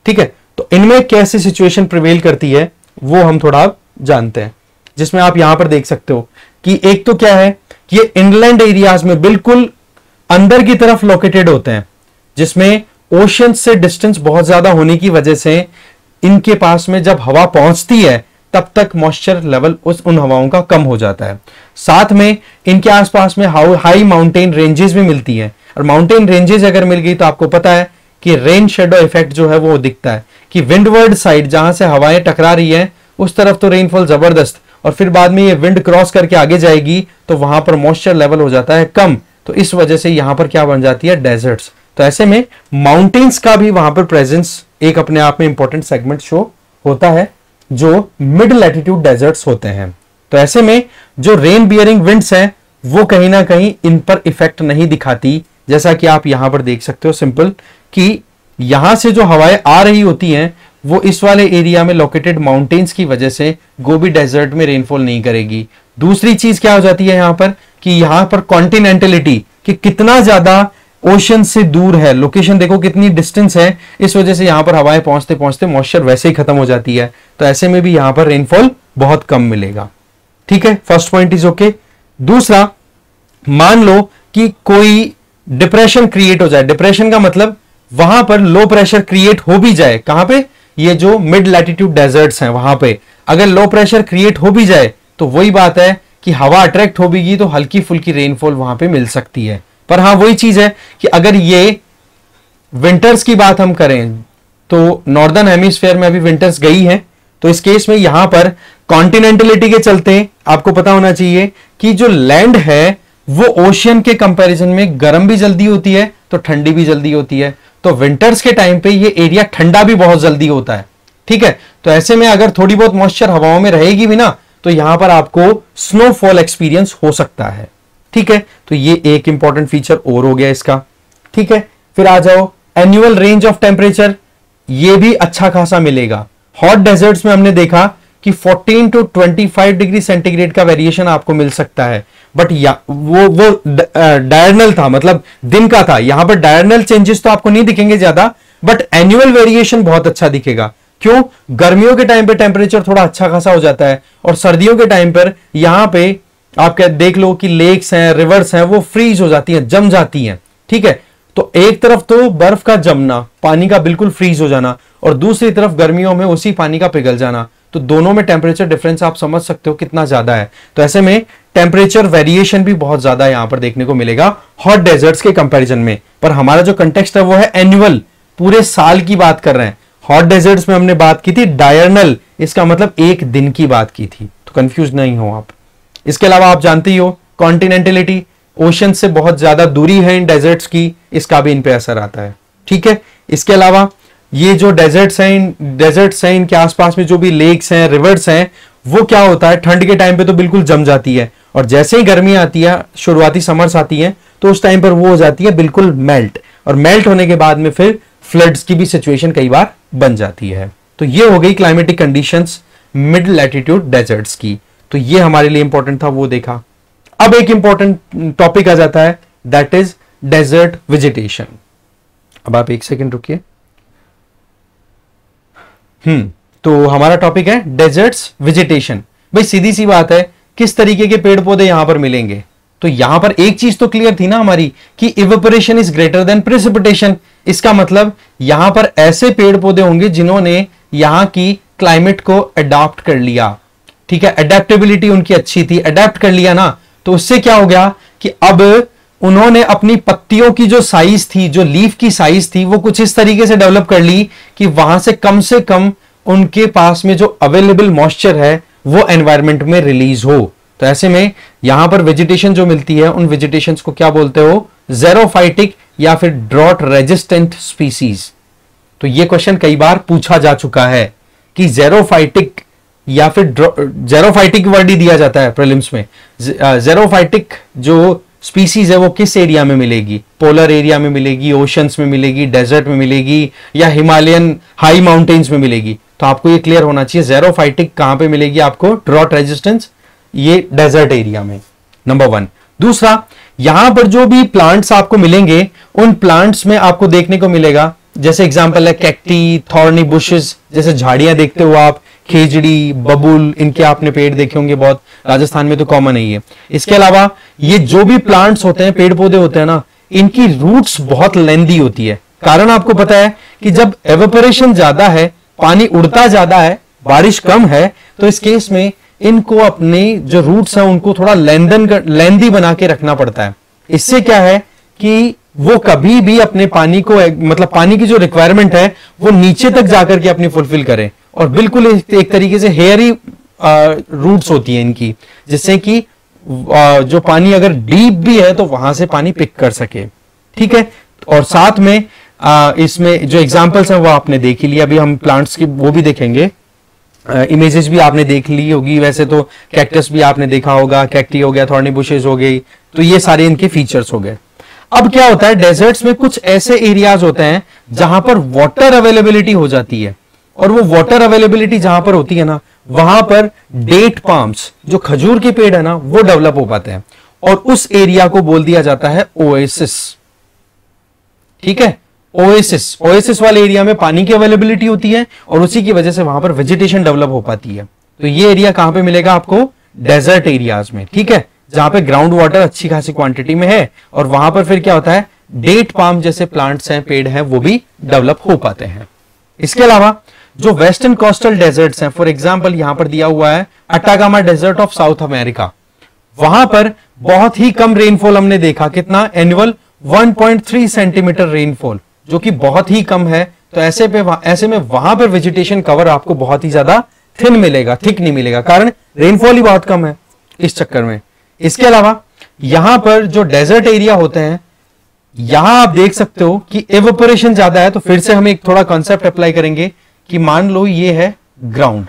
ठीक है। तो इनमें कैसी सिचुएशन प्रिवेल करती है वो हम थोड़ा जानते हैं, जिसमें आप यहां पर देख सकते हो कि एक तो क्या है कि ये इनलैंड एरियाज में बिल्कुल अंदर की तरफ लोकेटेड होते हैं, जिसमें ओशन से डिस्टेंस बहुत ज्यादा होने की वजह से इनके पास में जब हवा पहुंचती है तब तक मॉइस्चर लेवल उन हवाओं का कम हो जाता है। साथ में इनके आसपास में हाई माउंटेन रेंजेस भी मिलती हैं, और माउंटेन रेंजेस अगर मिल गई तो आपको पता है कि रेन शेडो इफेक्ट जो है वो दिखता है, कि विंडवर्ड साइड जहां से हवाएं टकरा रही है उस तरफ तो रेनफॉल जबरदस्त, और फिर बाद में ये विंड क्रॉस करके आगे जाएगी तो वहां पर मॉइस्चर लेवल हो जाता है कम, तो इस वजह से यहां पर क्या बन जाती है, डेजर्ट्स। तो ऐसे में माउंटेन्स का भी वहां पर प्रेजेंस एक अपने आप में इंपॉर्टेंट सेगमेंट शो होता है, जो मिड लैटिट्यूड डेजर्ट्स होते हैं। तो ऐसे में जो रेन बियरिंग विंड्स हैं वो कहीं ना कहीं इन पर इफेक्ट नहीं दिखाती, जैसा कि आप यहां पर देख सकते हो सिंपल, कि यहां से जो हवाएं आ रही होती हैं वो इस वाले एरिया में लोकेटेड माउंटेन्स की वजह से गोबी डेजर्ट में रेनफॉल नहीं करेगी। दूसरी चीज क्या हो जाती है यहां पर, कि यहां पर कॉन्टिनेंटलिटी, कि कितना ज्यादा ओशन से दूर है, लोकेशन देखो कितनी डिस्टेंस है, इस वजह से यहां पर हवाएं पहुंचते पहुंचते मॉइस्चर वैसे ही खत्म हो जाती है, तो ऐसे में भी यहां पर रेनफॉल बहुत कम मिलेगा, ठीक है। First point is okay. दूसरा, मान लो कि कोई डिप्रेशन क्रिएट हो जाए, डिप्रेशन का मतलब वहां पर लो प्रेशर क्रिएट हो भी जाए, कहां पे, ये जो मिड लैटिट्यूड डेजर्ट्स हैं वहां पे अगर लो प्रेशर क्रिएट हो भी जाए तो वही बात है कि हवा अट्रैक्ट हो भी तो हल्की फुल्की रेनफॉल वहां पे मिल सकती है। पर हाँ वही चीज है कि अगर ये विंटर्स की बात हम करें तो नॉर्दर्न हेमिस्फेयर में अभी विंटर्स गई हैं, तो इस केस में यहां पर कॉन्टिनेंटलिटी के चलते आपको पता होना चाहिए कि जो लैंड है वो ओशियन के कंपैरिजन में गर्म भी जल्दी होती है तो ठंडी भी जल्दी होती है, तो विंटर्स के टाइम पे ये एरिया ठंडा भी बहुत जल्दी होता है। ठीक है, तो ऐसे में अगर थोड़ी बहुत मॉइस्चर हवाओं में रहेगी भी ना तो यहां पर आपको स्नोफॉल एक्सपीरियंस हो सकता है। ठीक है, तो ये एक इंपॉर्टेंट फीचर और हो गया इसका। ठीक है, फिर आ जाओ एनुअल रेंज ऑफ टेम्परेचर, ये भी अच्छा खासा मिलेगा। हॉट डेजर्ट्स में हमने देखा कि 14 टू 25 डिग्री सेंटीग्रेड का वेरिएशन आपको मिल सकता है, बट वो डायरनल था, मतलब दिन का था। यहां पर डायरनल चेंजेस तो आपको नहीं दिखेंगे ज्यादा, बट एनुअल वेरिएशन बहुत अच्छा दिखेगा। क्यों? गर्मियों के टाइम पे टेम्परेचर थोड़ा अच्छा खासा हो जाता है और सर्दियों के टाइम पर यहां पे आप क्या देख लो कि लेक्स हैं, रिवर्स हैं, वो फ्रीज हो जाती हैं, जम जाती हैं। ठीक है, तो एक तरफ तो बर्फ का जमना, पानी का बिल्कुल फ्रीज हो जाना, और दूसरी तरफ गर्मियों में उसी पानी का पिघल जाना, तो दोनों में टेम्परेचर डिफरेंस आप समझ सकते हो कितना ज्यादा है। तो ऐसे में टेम्परेचर वेरिएशन भी बहुत ज्यादा यहां पर देखने को मिलेगा हॉट डेजर्ट्स के कंपैरिजन में। पर हमारा जो कंटेक्स्ट है वो है एनुअल, पूरे साल की बात कर रहे हैं। हॉट डेजर्ट्स में हमने बात की थी डायरनल, इसका मतलब एक दिन की बात की थी, तो कंफ्यूज नहीं हो आप। इसके अलावा आप जानते ही हो कॉन्टिनेंटलिटी, ओशन से बहुत ज्यादा दूरी है इन डेजर्ट्स की, इसका भी इन पे असर आता है। ठीक है, इसके अलावा ये जो डेजर्ट्स हैं इनके आसपास में जो भी लेक्स हैं, रिवर्स हैं, वो क्या होता है ठंड के टाइम पे तो बिल्कुल जम जाती है, और जैसे ही गर्मी आती है, शुरुआती समर्स आती है, तो उस टाइम पर वो हो जाती है बिल्कुल मेल्ट, और मेल्ट होने के बाद में फिर फ्लड्स की भी सिचुएशन कई बार बन जाती है। तो ये हो गई climatic conditions mid latitude deserts की, तो ये हमारे लिए इंपॉर्टेंट था, वो देखा। अब एक इंपॉर्टेंट टॉपिक आ जाता है, दैट इज डेजर्ट वेजिटेशन। अब आप एक सेकंड रुकिए। तो हमारा टॉपिक है डेजर्ट्स वेजिटेशन। भाई सीधी सी बात है, किस तरीके के पेड़ पौधे यहां पर मिलेंगे? तो यहां पर एक चीज तो क्लियर थी ना हमारी कि evaporation is greater than precipitation. इसका मतलब यहां पर ऐसे पेड़ पौधे होंगे जिन्होंने यहां की क्लाइमेट को अडॉप्ट कर लिया। ठीक है, अडेप्टेबिलिटी उनकी अच्छी थी, अडेप्ट कर लिया ना, तो उससे क्या हो गया कि अब उन्होंने अपनी पत्तियों की जो साइज थी, जो लीफ की साइज थी, वो कुछ इस तरीके से डेवलप कर ली कि वहां से कम उनके पास में जो अवेलेबल मॉइस्चर है वो एनवायरमेंट में रिलीज हो। तो ऐसे में यहां पर वेजिटेशन जो मिलती है, उन वेजिटेशन को क्या बोलते हो? ज़ेरोफाइटिक या फिर ड्रॉट रेजिस्टेंट स्पीसीज। तो ये क्वेश्चन कई बार पूछा जा चुका है कि ज़ेरोफाइटिक या फिर ज़ेरोफाइटिक वर्ड ही दिया जाता है प्रीलिम्स में। ज़ेरोफाइटिक जो स्पीसीज है वो किस एरिया में मिलेगी? पोलर एरिया में मिलेगी, ओशंस में मिलेगी, डेजर्ट में मिलेगी, या हिमालयन हाई माउंटेन्स में मिलेगी? तो आपको ये क्लियर होना चाहिए ज़ेरोफाइटिक कहां पे मिलेगी आपको, ड्रॉट रेजिस्टेंस, ये डेजर्ट एरिया में, नंबर 1। दूसरा, यहां पर जो भी प्लांट्स आपको मिलेंगे, उन प्लांट्स में आपको देखने को मिलेगा, जैसे एग्जांपल है कैक्टी, थॉर्नी बुशेस, जैसे झाड़ियां देखते हो आप, खेजड़ी, बबूल, इनके आपने पेड़ देखे होंगे बहुत, राजस्थान में तो कॉमन है ये। इसके अलावा ये जो भी प्लांट्स होते हैं, पेड़ पौधे होते हैं ना, इनकी रूट्स बहुत लेंदी होती है। कारण आपको पता है कि जब एवेपोरेशन ज्यादा है, पानी उड़ता ज्यादा है, बारिश कम है, तो इस केस में इनको अपने जो रूट्स हैं उनको थोड़ा लेंदी बना के रखना पड़ता है। इससे क्या है कि वो कभी भी अपने पानी को, मतलब पानी की जो रिक्वायरमेंट है वो नीचे तक जाकर के अपनी फुलफिल करें, और बिल्कुल एक तरीके से हेयरी रूट्स होती है इनकी, जिससे कि जो पानी अगर डीप भी है तो वहां से पानी पिक कर सके। ठीक है, और साथ में इसमें जो एग्जांपल्स हैं वो आपने देख ही लिया, अभी हम प्लांट्स की वो भी देखेंगे, इमेजेस भी आपने देख ली होगी। वैसे तो कैक्टस भी आपने देखा होगा, कैक्टी हो गया, थॉर्नी बुशेस हो गई, तो ये सारे इनके फीचर्स हो गए। अब क्या होता है, डेजर्ट्स में कुछ ऐसे एरियाज होते हैं जहां पर वाटर अवेलेबिलिटी हो जाती है, और वो वाटर अवेलेबिलिटी जहां पर होती है ना, वहां पर डेट पाम्स, जो खजूर के पेड़ है ना, वो डेवलप हो पाते हैं, और उस एरिया को बोल दिया जाता है ओएसिस। ठीक है, ओएसिस वाले एरिया में पानी की अवेलेबिलिटी होती है, और उसी की वजह से वहां पर वेजिटेशन डेवलप हो पाती है। तो ये एरिया कहां पे मिलेगा आपको? डेजर्ट एरियाज में। ठीक है, जहां पे ग्राउंड वाटर अच्छी खासी क्वांटिटी में है, और वहां पर फिर क्या होता है, डेट पाम जैसे प्लांट्स हैं, पेड़ हैं, वो भी डेवलप हो पाते हैं। इसके अलावा जो वेस्टर्न कोस्टल डेजर्ट्स हैं, फॉर एग्जांपल यहां पर दिया हुआ है Atacama desert of South America, वहां पर बहुत ही कम रेनफॉल हमने देखा, कितना? एनुअल 1.3 सेंटीमीटर रेनफॉल, जो कि बहुत ही कम है, तो ऐसे में वहां पर वेजिटेशन कवर आपको बहुत ही ज्यादा थिन मिलेगा, थिक नहीं मिलेगा, कारण रेनफॉल ही बहुत कम है इस चक्कर में। इसके अलावा यहां पर जो डेजर्ट एरिया होते हैं, यहां आप देख सकते हो कि एवेपोरेशन ज्यादा है। तो फिर से हम एक थोड़ा कॉन्सेप्ट अप्लाई करेंगे कि मान लो ये है ग्राउंड।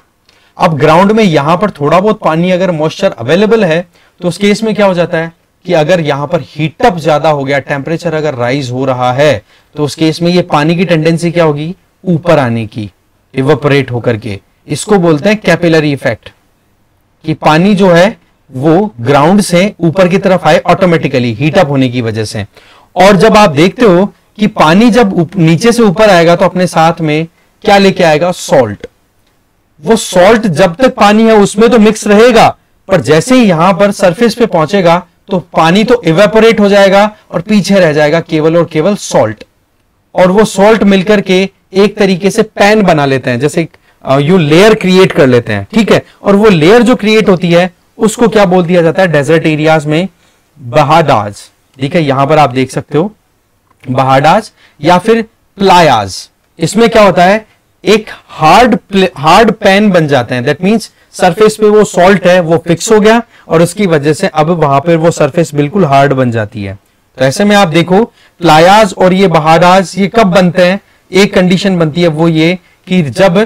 अब ग्राउंड में यहां पर थोड़ा बहुत पानी अगर मॉइस्चर अवेलेबल है तो उस केस में क्या हो जाता है कि अगर यहां पर हीटअप ज्यादा हो गया, टेम्परेचर अगर राइज हो रहा है, तो उस केस में ये पानी की टेंडेंसी क्या होगी, ऊपर आने की, इवेपोरेट होकर के। इसको बोलते हैं कैपिलरी इफेक्ट, कि पानी जो है वो ग्राउंड से ऊपर की तरफ आए ऑटोमेटिकली हीटअप होने की वजह से। और जब आप देखते हो कि पानी जब नीचे से ऊपर आएगा तो अपने साथ में क्या लेके आएगा, सॉल्ट। वो सॉल्ट जब तक पानी है उसमें तो मिक्स रहेगा, पर जैसे ही यहां पर सरफेस पे पहुंचेगा तो पानी तो इवेपोरेट हो जाएगा और पीछे रह जाएगा केवल और केवल सॉल्ट। और वो सॉल्ट मिलकर के एक तरीके से पैन बना लेते हैं, जैसे यू लेयर क्रिएट कर लेते हैं, ठीक है। और वो लेयर जो क्रिएट होती है उसको क्या बोल दिया जाता है डेजर्ट एरियाज में, बहाडाज। ठीक है, यहां पर आप देख सकते हो बहाडाज या फिर प्लायाज। इसमें क्या होता है, एक हार्ड पैन बन जाते हैं। दैट मींस सरफेस पे वो सॉल्ट है वो फिक्स हो गया और उसकी वजह से अब वहां पर वो सरफेस बिल्कुल हार्ड बन जाती है। तो ऐसे में आप देखो प्लायाज और ये बहाडाज ये कब बनते हैं, एक कंडीशन बनती है वो ये कि जब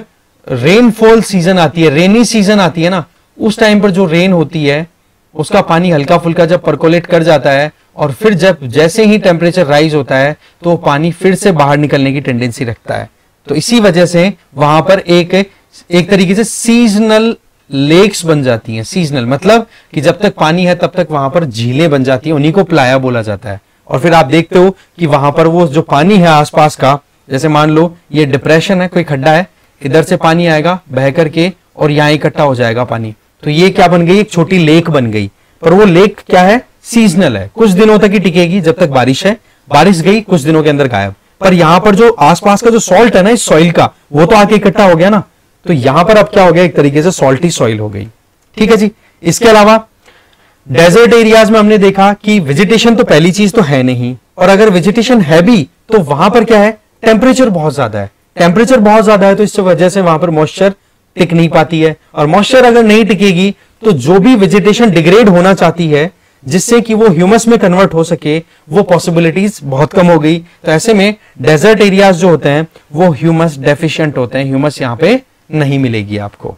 रेनफॉल सीजन आती है, रेनी सीजन आती है ना, उस टाइम पर जो रेन होती है उसका पानी हल्का फुल्का जब परकोलेट कर जाता है और फिर जब जैसे ही टेम्परेचर राइज होता है तो पानी फिर से बाहर निकलने की टेंडेंसी रखता है। तो इसी वजह से वहां पर एक तरीके से सीजनल लेक्स बन जाती हैं। सीजनल मतलब कि जब तक पानी है तब तक वहां पर झीलें बन जाती हैं, उन्हीं को प्लाया बोला जाता है। और फिर आप देखते हो कि वहां पर वो जो पानी है आसपास का, जैसे मान लो ये डिप्रेशन है, कोई खड्डा है, इधर से पानी आएगा बह करके और यहां इकट्ठा हो जाएगा पानी, तो ये क्या बन गई, एक छोटी लेक बन गई। पर वो लेक क्या है, सीजनल है, कुछ दिनों तक ही टिकेगी जब तक बारिश है, बारिश गई कुछ दिनों के अंदर गायब। पर यहां पर जो आसपास का जो सॉल्ट है ना इस सॉइल का, वो तो आके इकट्ठा हो गया ना, तो यहां पर अब क्या हो गया, एक तरीके से सॉल्टी सॉइल हो गई। ठीक है जी। इसके अलावा डेजर्ट एरियाज में हमने देखा कि वेजिटेशन तो पहली चीज तो है नहीं, और अगर वेजिटेशन है भी तो वहां पर क्या है, टेम्परेचर बहुत ज्यादा है। टेम्परेचर बहुत ज्यादा है तो इस वजह से वहां पर मॉइस्चर टिक नहीं पाती है, और मॉइस्चर अगर नहीं टिकेगी तो जो भी वेजिटेशन डिग्रेड होना चाहती है जिससे कि वो ह्यूमस में कन्वर्ट हो सके, वो पॉसिबिलिटीज बहुत कम हो गई। तो ऐसे में डेजर्ट एरियाज जो होते हैं वो ह्यूमस डेफिशिएंट होते हैं, ह्यूमस यहां पे नहीं मिलेगी आपको।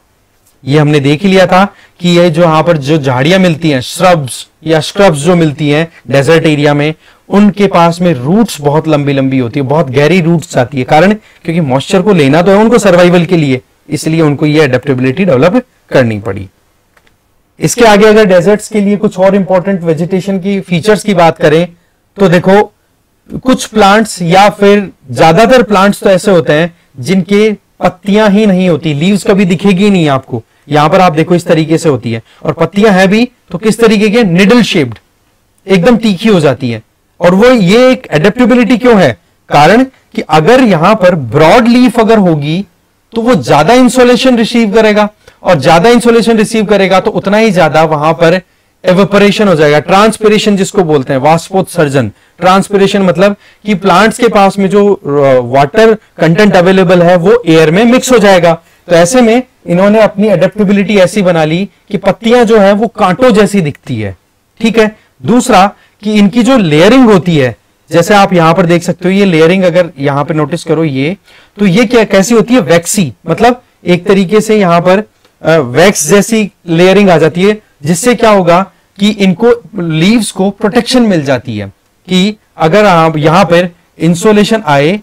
ये हमने देख ही लिया था कि ये जो यहां पर जो झाड़ियां मिलती हैं, श्रब्स या स्क्रब्स जो मिलती हैं डेजर्ट एरिया में, उनके पास में रूट्स बहुत लंबी लंबी होती है, बहुत गहरी रूट्स आती है। कारण क्योंकि मॉइस्चर को लेना तो है उनको सर्वाइवल के लिए, इसलिए उनको ये एडेप्टेबिलिटी डेवलप करनी पड़ी। इसके आगे अगर डेजर्ट्स के लिए कुछ और इंपॉर्टेंट वेजिटेशन की फीचर्स की बात करें तो देखो, कुछ प्लांट्स या फिर ज्यादातर प्लांट्स तो ऐसे होते हैं जिनके पत्तियां ही नहीं होती, लीव्स कभी दिखेगी नहीं आपको। यहां पर आप देखो इस तरीके से होती है, और पत्तियां हैं भी तो किस तरीके के, निडल शेप्ड, एकदम तीखी हो जाती है। और वो ये एक एडेप्टेबिलिटी क्यों है, कारण कि अगर यहां पर ब्रॉड लीफ अगर होगी तो वो ज्यादा इंसोलेशन रिसीव करेगा, और ज्यादा इंसोलेशन रिसीव करेगा तो उतना ही ज्यादा वहां पर एवेपोरेशन हो जाएगा, ट्रांसपिरेशन जिसको बोलते हैं, वाष्पोत्सर्जन। ट्रांसपिरेशन मतलब कि प्लांट्स के पास में जो वाटर कंटेंट अवेलेबल है वो एयर में मिक्स हो जाएगा। तो ऐसे में इन्होंने अपनी एडेप्टेबिलिटी ऐसी बना ली कि पत्तियां जो है वो कांटों जैसी दिखती है। ठीक है। दूसरा कि इनकी जो लेयरिंग होती है, जैसे आप यहां पर देख सकते हो, ये लेयरिंग अगर यहां पर नोटिस करो ये, तो ये क्या कैसी होती है, वैक्सी, मतलब एक तरीके से यहां पर वैक्स जैसी लेयरिंग आ जाती है, जिससे क्या होगा कि इनको लीव्स को प्रोटेक्शन मिल जाती है कि अगर आप यहां पर इंसोलेशन आए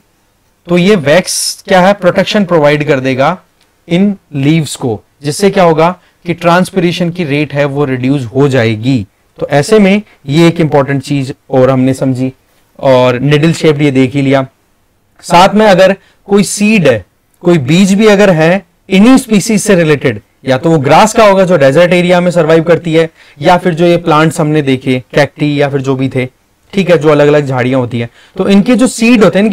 तो ये वैक्स क्या है, प्रोटेक्शन प्रोवाइड कर देगा इन लीव्स को, जिससे क्या होगा कि ट्रांसपिरेशन की रेट है वो रिड्यूस हो जाएगी। तो ऐसे में ये एक इंपॉर्टेंट चीज और हमने समझी, और निडल शेप्ड ये देख ही लिया। साथ में अगर कोई सीड है, कोई बीज भी अगर है इन्हीं स्पीसीज से रिलेटेड, या तो वो ग्रास का होगा जो डेजर्ट एरिया में सर्वाइव करती है, या फिर जो ये प्लांट्स हमने देखे कैक्टी या फिर जो भी थे, ठीक है, जो अलग अलग झाड़ियां होती है, तो इनके जो सीड होते हैं,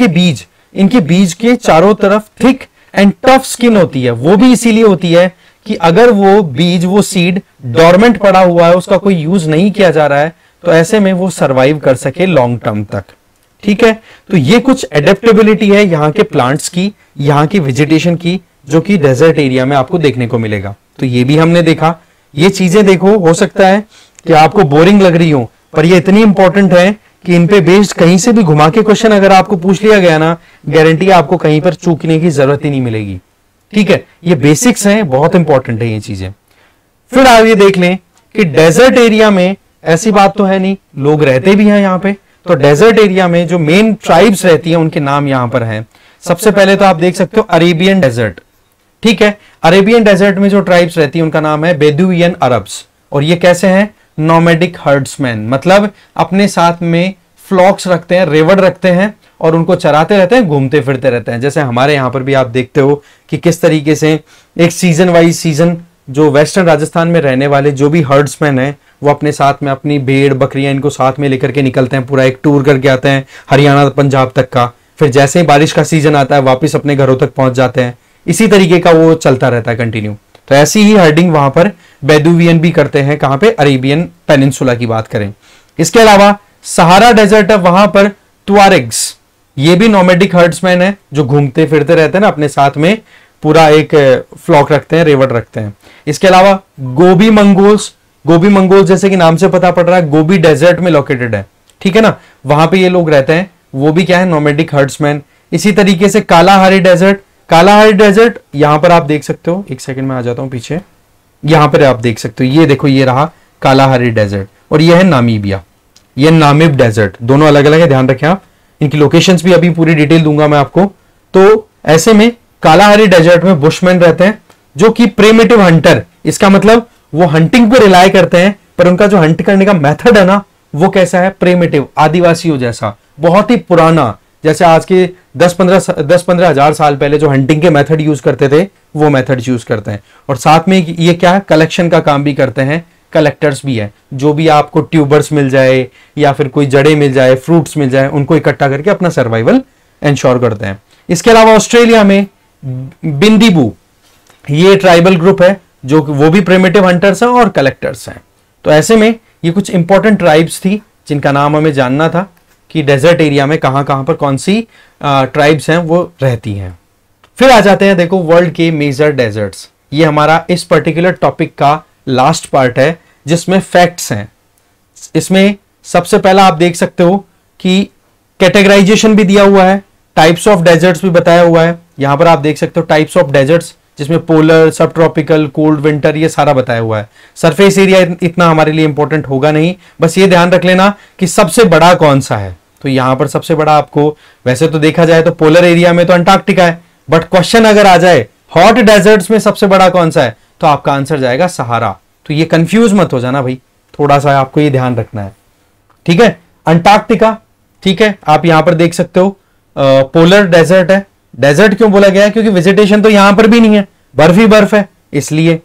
इनके बीज के चारों तरफ थिक एंड टफ स्किन होती है। वो भी इसीलिए होती है कि अगर वो बीज, वो सीड डोरमेंट पड़ा हुआ है, उसका कोई यूज नहीं किया जा रहा है, तो ऐसे में वो सर्वाइव कर सके लॉन्ग टर्म तक। ठीक है, तो ये कुछ एडेप्टेबिलिटी है यहाँ के प्लांट्स की, यहाँ की वेजिटेशन की, जो कि डेजर्ट एरिया में आपको देखने को मिलेगा। तो ये भी हमने देखा। ये चीजें देखो, हो सकता है कि आपको बोरिंग लग रही हो, पर ये इतनी इंपॉर्टेंट है कि इन पे बेस्ड कहीं से भी घुमा के क्वेश्चन अगर आपको पूछ लिया गया ना, गारंटी आपको कहीं पर चूकने की जरूरत ही नहीं मिलेगी। ठीक है, ये बेसिक्स हैं, बहुत इंपॉर्टेंट है ये चीजें। फिर आप ये देख लें कि डेजर्ट एरिया में ऐसी बात तो है नहीं, लोग रहते भी हैं यहाँ पे। तो डेजर्ट एरिया में जो मेन ट्राइब्स रहती हैं उनके नाम यहाँ पर हैं। सबसे पहले तो आप देख सकते हो अरेबियन डेजर्ट। ठीक है, अरेबियन डेजर्ट में जो ट्राइब्स रहती है उनका नाम है बेदुइन अरब्स। और ये कैसे हैं? नोमैडिक हर्ड्समैन, मतलब अपने साथ में फ्लॉक्स रखते हैं, रेवड़ रखते हैं और उनको चराते रहते हैं, घूमते फिरते रहते हैं। जैसे हमारे यहाँ पर भी आप देखते हो कि किस तरीके से एक सीजन वाइज सीजन जो वेस्टर्न राजस्थान में रहने वाले जो भी हर्ड्समैन हैं वो अपने साथ में अपनी भेड़ बकरियां इनको साथ में लेकर के निकलते हैं, पूरा एक टूर करके आते हैं हरियाणा पंजाब तक का। फिर जैसे ही बारिश का सीजन आता है वापस अपने घरों तक पहुंच जाते हैं। इसी तरीके का वो चलता रहता है कंटिन्यू। तो ऐसी ही हर्डिंग वहां पर बेदुवियन भी करते हैं। कहां पे? अरेबियन पेनिनसुला की बात करें। इसके अलावा सहारा डेजर्ट है, वहां पर तुआरेग्स, ये भी नोमैडिक हर्ड्समैन है जो घूमते फिरते रहते हैं ना, अपने साथ में पूरा एक फ्लॉक रखते हैं, रेवड़ रखते हैं। इसके अलावा गोबी मंगोल्स, गोबी मंगोल्स जैसे कि नाम से पता पड़ रहा है गोबी डेजर्ट में लोकेटेड है। ठीक है ना, वहां पे ये लोग रहते हैं, वो भी क्या है? Nomadic herdsman. इसी तरीके से कालाहारी डेजर्ट, कालाहारी डेजर्ट यहां पर आप देख सकते हो, एक सेकंड में आ जाता हूं पीछे, यहां पर आप देख सकते हो, ये देखो ये रहा कालाहारी डेजर्ट और ये है नामीबिया, ये नामिब डेजर्ट, दोनों अलग अलग है, ध्यान रखें आप। इनकी लोकेशंस भी अभी पूरी डिटेल दूंगा मैं आपको। तो ऐसे में कालाहारी डेजर्ट में बुशमैन रहते हैं जो कि प्रिमिटिव हंटर, इसका मतलब वो हंटिंग पे रिलाय करते हैं, पर उनका जो हंट करने का मेथड है ना वो कैसा है? प्रिमिटिव, आदिवासियों जैसा, बहुत ही पुराना। जैसे आज के 10-15 हजार साल पहले जो हंटिंग के मेथड यूज करते थे वो मेथड यूज करते हैं। और साथ में ये क्या है? कलेक्शन का काम भी करते हैं, कलेक्टर्स भी है। जो भी आपको ट्यूबर्स मिल जाए या फिर कोई जड़ें मिल जाए, फ्रूट्स मिल जाए, उनको इकट्ठा करके अपना सर्वाइवल इंश्योर करते हैं। इसके अलावा ऑस्ट्रेलिया में बिंदीबू, ये ट्राइबल ग्रुप है जो वो भी प्रिमिटिव हंटर्स हैं और कलेक्टर्स हैं। तो ऐसे में ये कुछ इंपॉर्टेंट ट्राइब्स थी जिनका नाम हमें जानना था कि डेजर्ट एरिया में कहां कहां पर कौन सी ट्राइब्स हैं वो रहती हैं। फिर आ जाते हैं, देखो वर्ल्ड के मेजर डेजर्ट्स। ये हमारा इस पर्टिकुलर टॉपिक का लास्ट पार्ट है जिसमें फैक्ट्स हैं। इसमें सबसे पहला आप देख सकते हो कि कैटेगराइजेशन भी दिया हुआ है, टाइप्स ऑफ डेजर्ट्स भी बताया हुआ है। यहां पर आप देख सकते हो टाइप्स ऑफ डेजर्ट्स, जिसमें पोलर, सब ट्रॉपिकल, कोल्ड, विंटर, ये सारा बताया हुआ है। सरफेस एरिया इतना हमारे लिए इंपॉर्टेंट होगा नहीं, बस ये ध्यान रख लेना कि सबसे बड़ा कौन सा है। तो यहां पर सबसे बड़ा आपको, वैसे तो देखा जाए तो पोलर एरिया में तो अंटार्कटिका है, बट क्वेश्चन अगर आ जाए हॉट डेजर्ट्स में सबसे बड़ा कौन सा है तो आपका आंसर जाएगा सहारा। तो ये कंफ्यूज मत हो जाना भाई, थोड़ा सा आपको ये ध्यान रखना है। ठीक है, अंटार्कटिका, ठीक है, आप यहां पर देख सकते हो पोलर डेजर्ट है। डेजर्ट क्यों बोला गया है? क्योंकि वेजिटेशन तो यहां पर भी नहीं है, बर्फ ही बर्फ है इसलिए।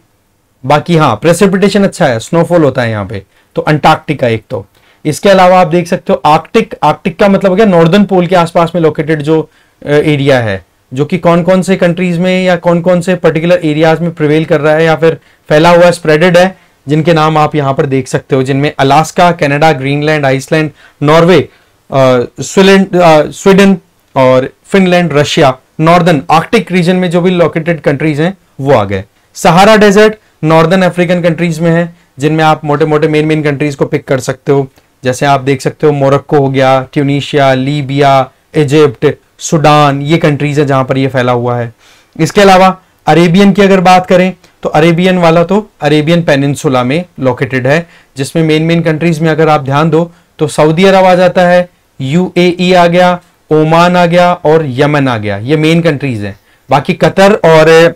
बाकी हाँ, प्रेसिपिटेशन अच्छा है, स्नोफॉल होता है यहाँ पे। तो अंटार्कटिका एक तो। इसके अलावा आप देख सकते हो आर्कटिक, आर्कटिक का मतलब क्या? नॉर्दर्न पोल के आसपास में लोकेटेड जो एरिया है, जो कि कौन कौन से कंट्रीज में या कौन कौन से पर्टिकुलर एरियाज में प्रिवेल कर रहा है या फिर फैला हुआ है, स्प्रेडेड है, जिनके नाम आप यहां पर देख सकते हो, जिनमें Alaska, Canada, Greenland, Iceland, Norway, Sweden और Finland, Russia, northern Arctic region में जो भी लोकेटेड कंट्रीज हैं वो आ गए। Sahara desert northern African countries में है, जिनमें आप मोटे मोटे मेन कंट्रीज को पिक कर सकते हो। जैसे आप देख सकते हो मोरक्को हो गया, ट्यूनीशिया, लीबिया, इजिप्ट, सूडान, ये कंट्रीज है जहां पर ये फैला हुआ है। इसके अलावा अरेबियन की अगर बात करें तो अरेबियन वाला तो अरेबियन पेनिनसुला में लोकेटेड है, जिसमें मेन कंट्रीज में अगर आप ध्यान दो तो सऊदी अरब आ जाता है, यूएई आ गया, ओमान आ गया और यमन आ गया, ये मेन कंट्रीज हैं। बाकी कतर और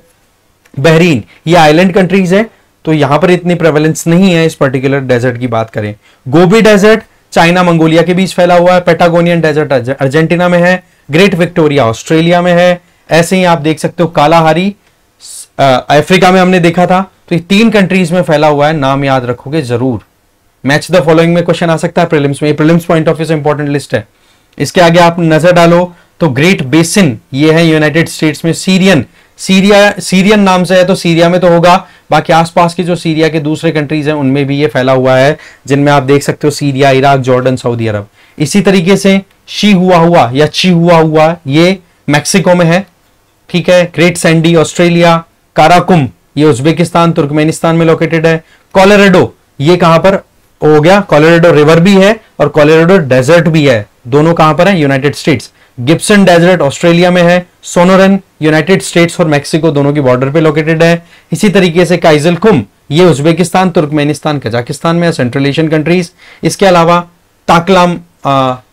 बहरीन ये आइलैंड कंट्रीज हैं, तो यहां पर इतनी प्रेवलेंस नहीं है इस पर्टिकुलर डेजर्ट की बात करें। गोबी डेजर्ट चाइना मंगोलिया के बीच फैला हुआ है, पेटागोनियन डेजर्ट अर्जेंटीना में है, ग्रेट विक्टोरिया ऑस्ट्रेलिया में है। ऐसे ही आप देख सकते हो कालाहारी अफ्रीका में हमने देखा था। तो ये 3 कंट्रीज में फैला हुआ है, नाम याद रखोगे जरूर। मैच द फॉलोइंग में क्वेश्चन आ सकता है प्रीलिम्स में, प्रीलिम्स पॉइंट ऑफ व्यू से इंपॉर्टेंट लिस्ट है। इसके आगे आप नजर डालो तो ग्रेट बेसिन, ये है यूनाइटेड स्टेट्स में। सीरियन नाम से है तो सीरिया में तो होगा, बाकी आसपास के जो सीरिया के दूसरे कंट्रीज हैं उनमें भी ये फैला हुआ है, जिनमें आप देख सकते हो सीरिया, इराक, जॉर्डन, सऊदी अरब। इसी तरीके से शी हुआ हुआ या ची हुआ हुआ ये मैक्सिको में है, ठीक है। ग्रेट सैंडी ऑस्ट्रेलिया, काराकुम ये उज्बेकिस्तान तुर्कमेनिस्तान में लोकेटेड है। कोलोराडो ये कहां पर हो गया, कोलोराडो रिवर भी है और कोलोराडो डेजर्ट भी है, दोनों कहां पर है, United States. Gibson desert Australia में है। सोनोरन यूनाइटेड स्टेट्स और मैक्सिको दोनों की बॉर्डर पे लोकेटेड है। इसी तरीके से काइजलकुम ये उज्बेकिस्तान तुर्कमेनिस्तान कजाकिस्तान में है, सेंट्रल एशियन कंट्रीज। इसके अलावा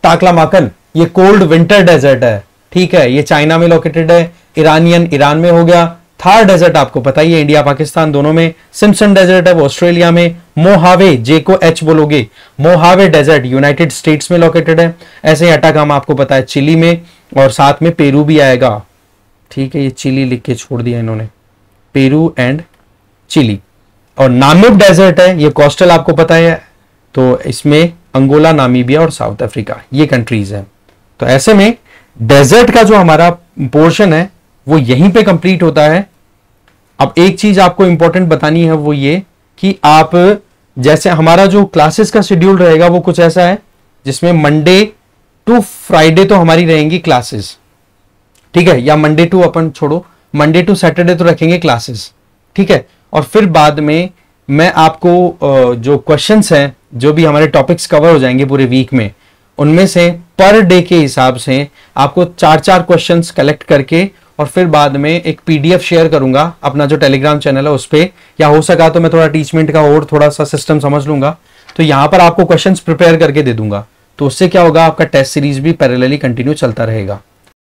ताकलामाकन ये कोल्ड विंटर डेजर्ट है, ठीक है, ये चाइना में लोकेटेड है। ईरानियन ईरान में हो गया। थार डेजर्ट आपको पता ही है, इंडिया पाकिस्तान दोनों में। सिम्पसन डेजर्ट है वो ऑस्ट्रेलिया में। मोहावे जे को एच बोलोगे, मोहावे डेजर्ट यूनाइटेड स्टेट्स में लोकेटेड है। ऐसे ही अटाकामा आपको पता है चिली में, और साथ में पेरू भी आएगा, ठीक है। ये चिली लिख के छोड़ दिया इन्होंने, पेरू एंड चिली। और नामिब डेजर्ट है, ये कोस्टल आपको पता है, तो इसमें अंगोला, नामीबिया और साउथ अफ्रीका ये कंट्रीज हैं। तो ऐसे में डेजर्ट का जो हमारा पोर्शन है वो यहीं पे कंप्लीट होता है। अब एक चीज आपको इंपॉर्टेंट बतानी है, वो ये कि आप जैसे हमारा जो क्लासेस का शेड्यूल रहेगा वो कुछ ऐसा है जिसमें मंडे टू फ्राइडे तो हमारी रहेंगी क्लासेस, ठीक है, या मंडे टू अपन छोड़ो, मंडे टू सैटरडे तो रखेंगे क्लासेस, ठीक है। और फिर बाद में मैं आपको जो क्वेश्चंस हैं, जो भी हमारे टॉपिक्स कवर हो जाएंगे पूरे वीक में, उनमें से पर डे के हिसाब से आपको 4-4 क्वेश्चंस कलेक्ट करके और फिर बाद में एक पीडीएफ शेयर करूंगा अपना जो टेलीग्राम चैनल है उस पर, या हो सका तो मैं थोड़ा टीचमेंट का और थोड़ा सा सिस्टम समझ लूंगा, तो यहां पर आपको क्वेश्चंस प्रिपेयर करके दे दूंगा। तो उससे क्या होगा, आपका टेस्ट सीरीज भी पैरेलली कंटिन्यू चलता रहेगा।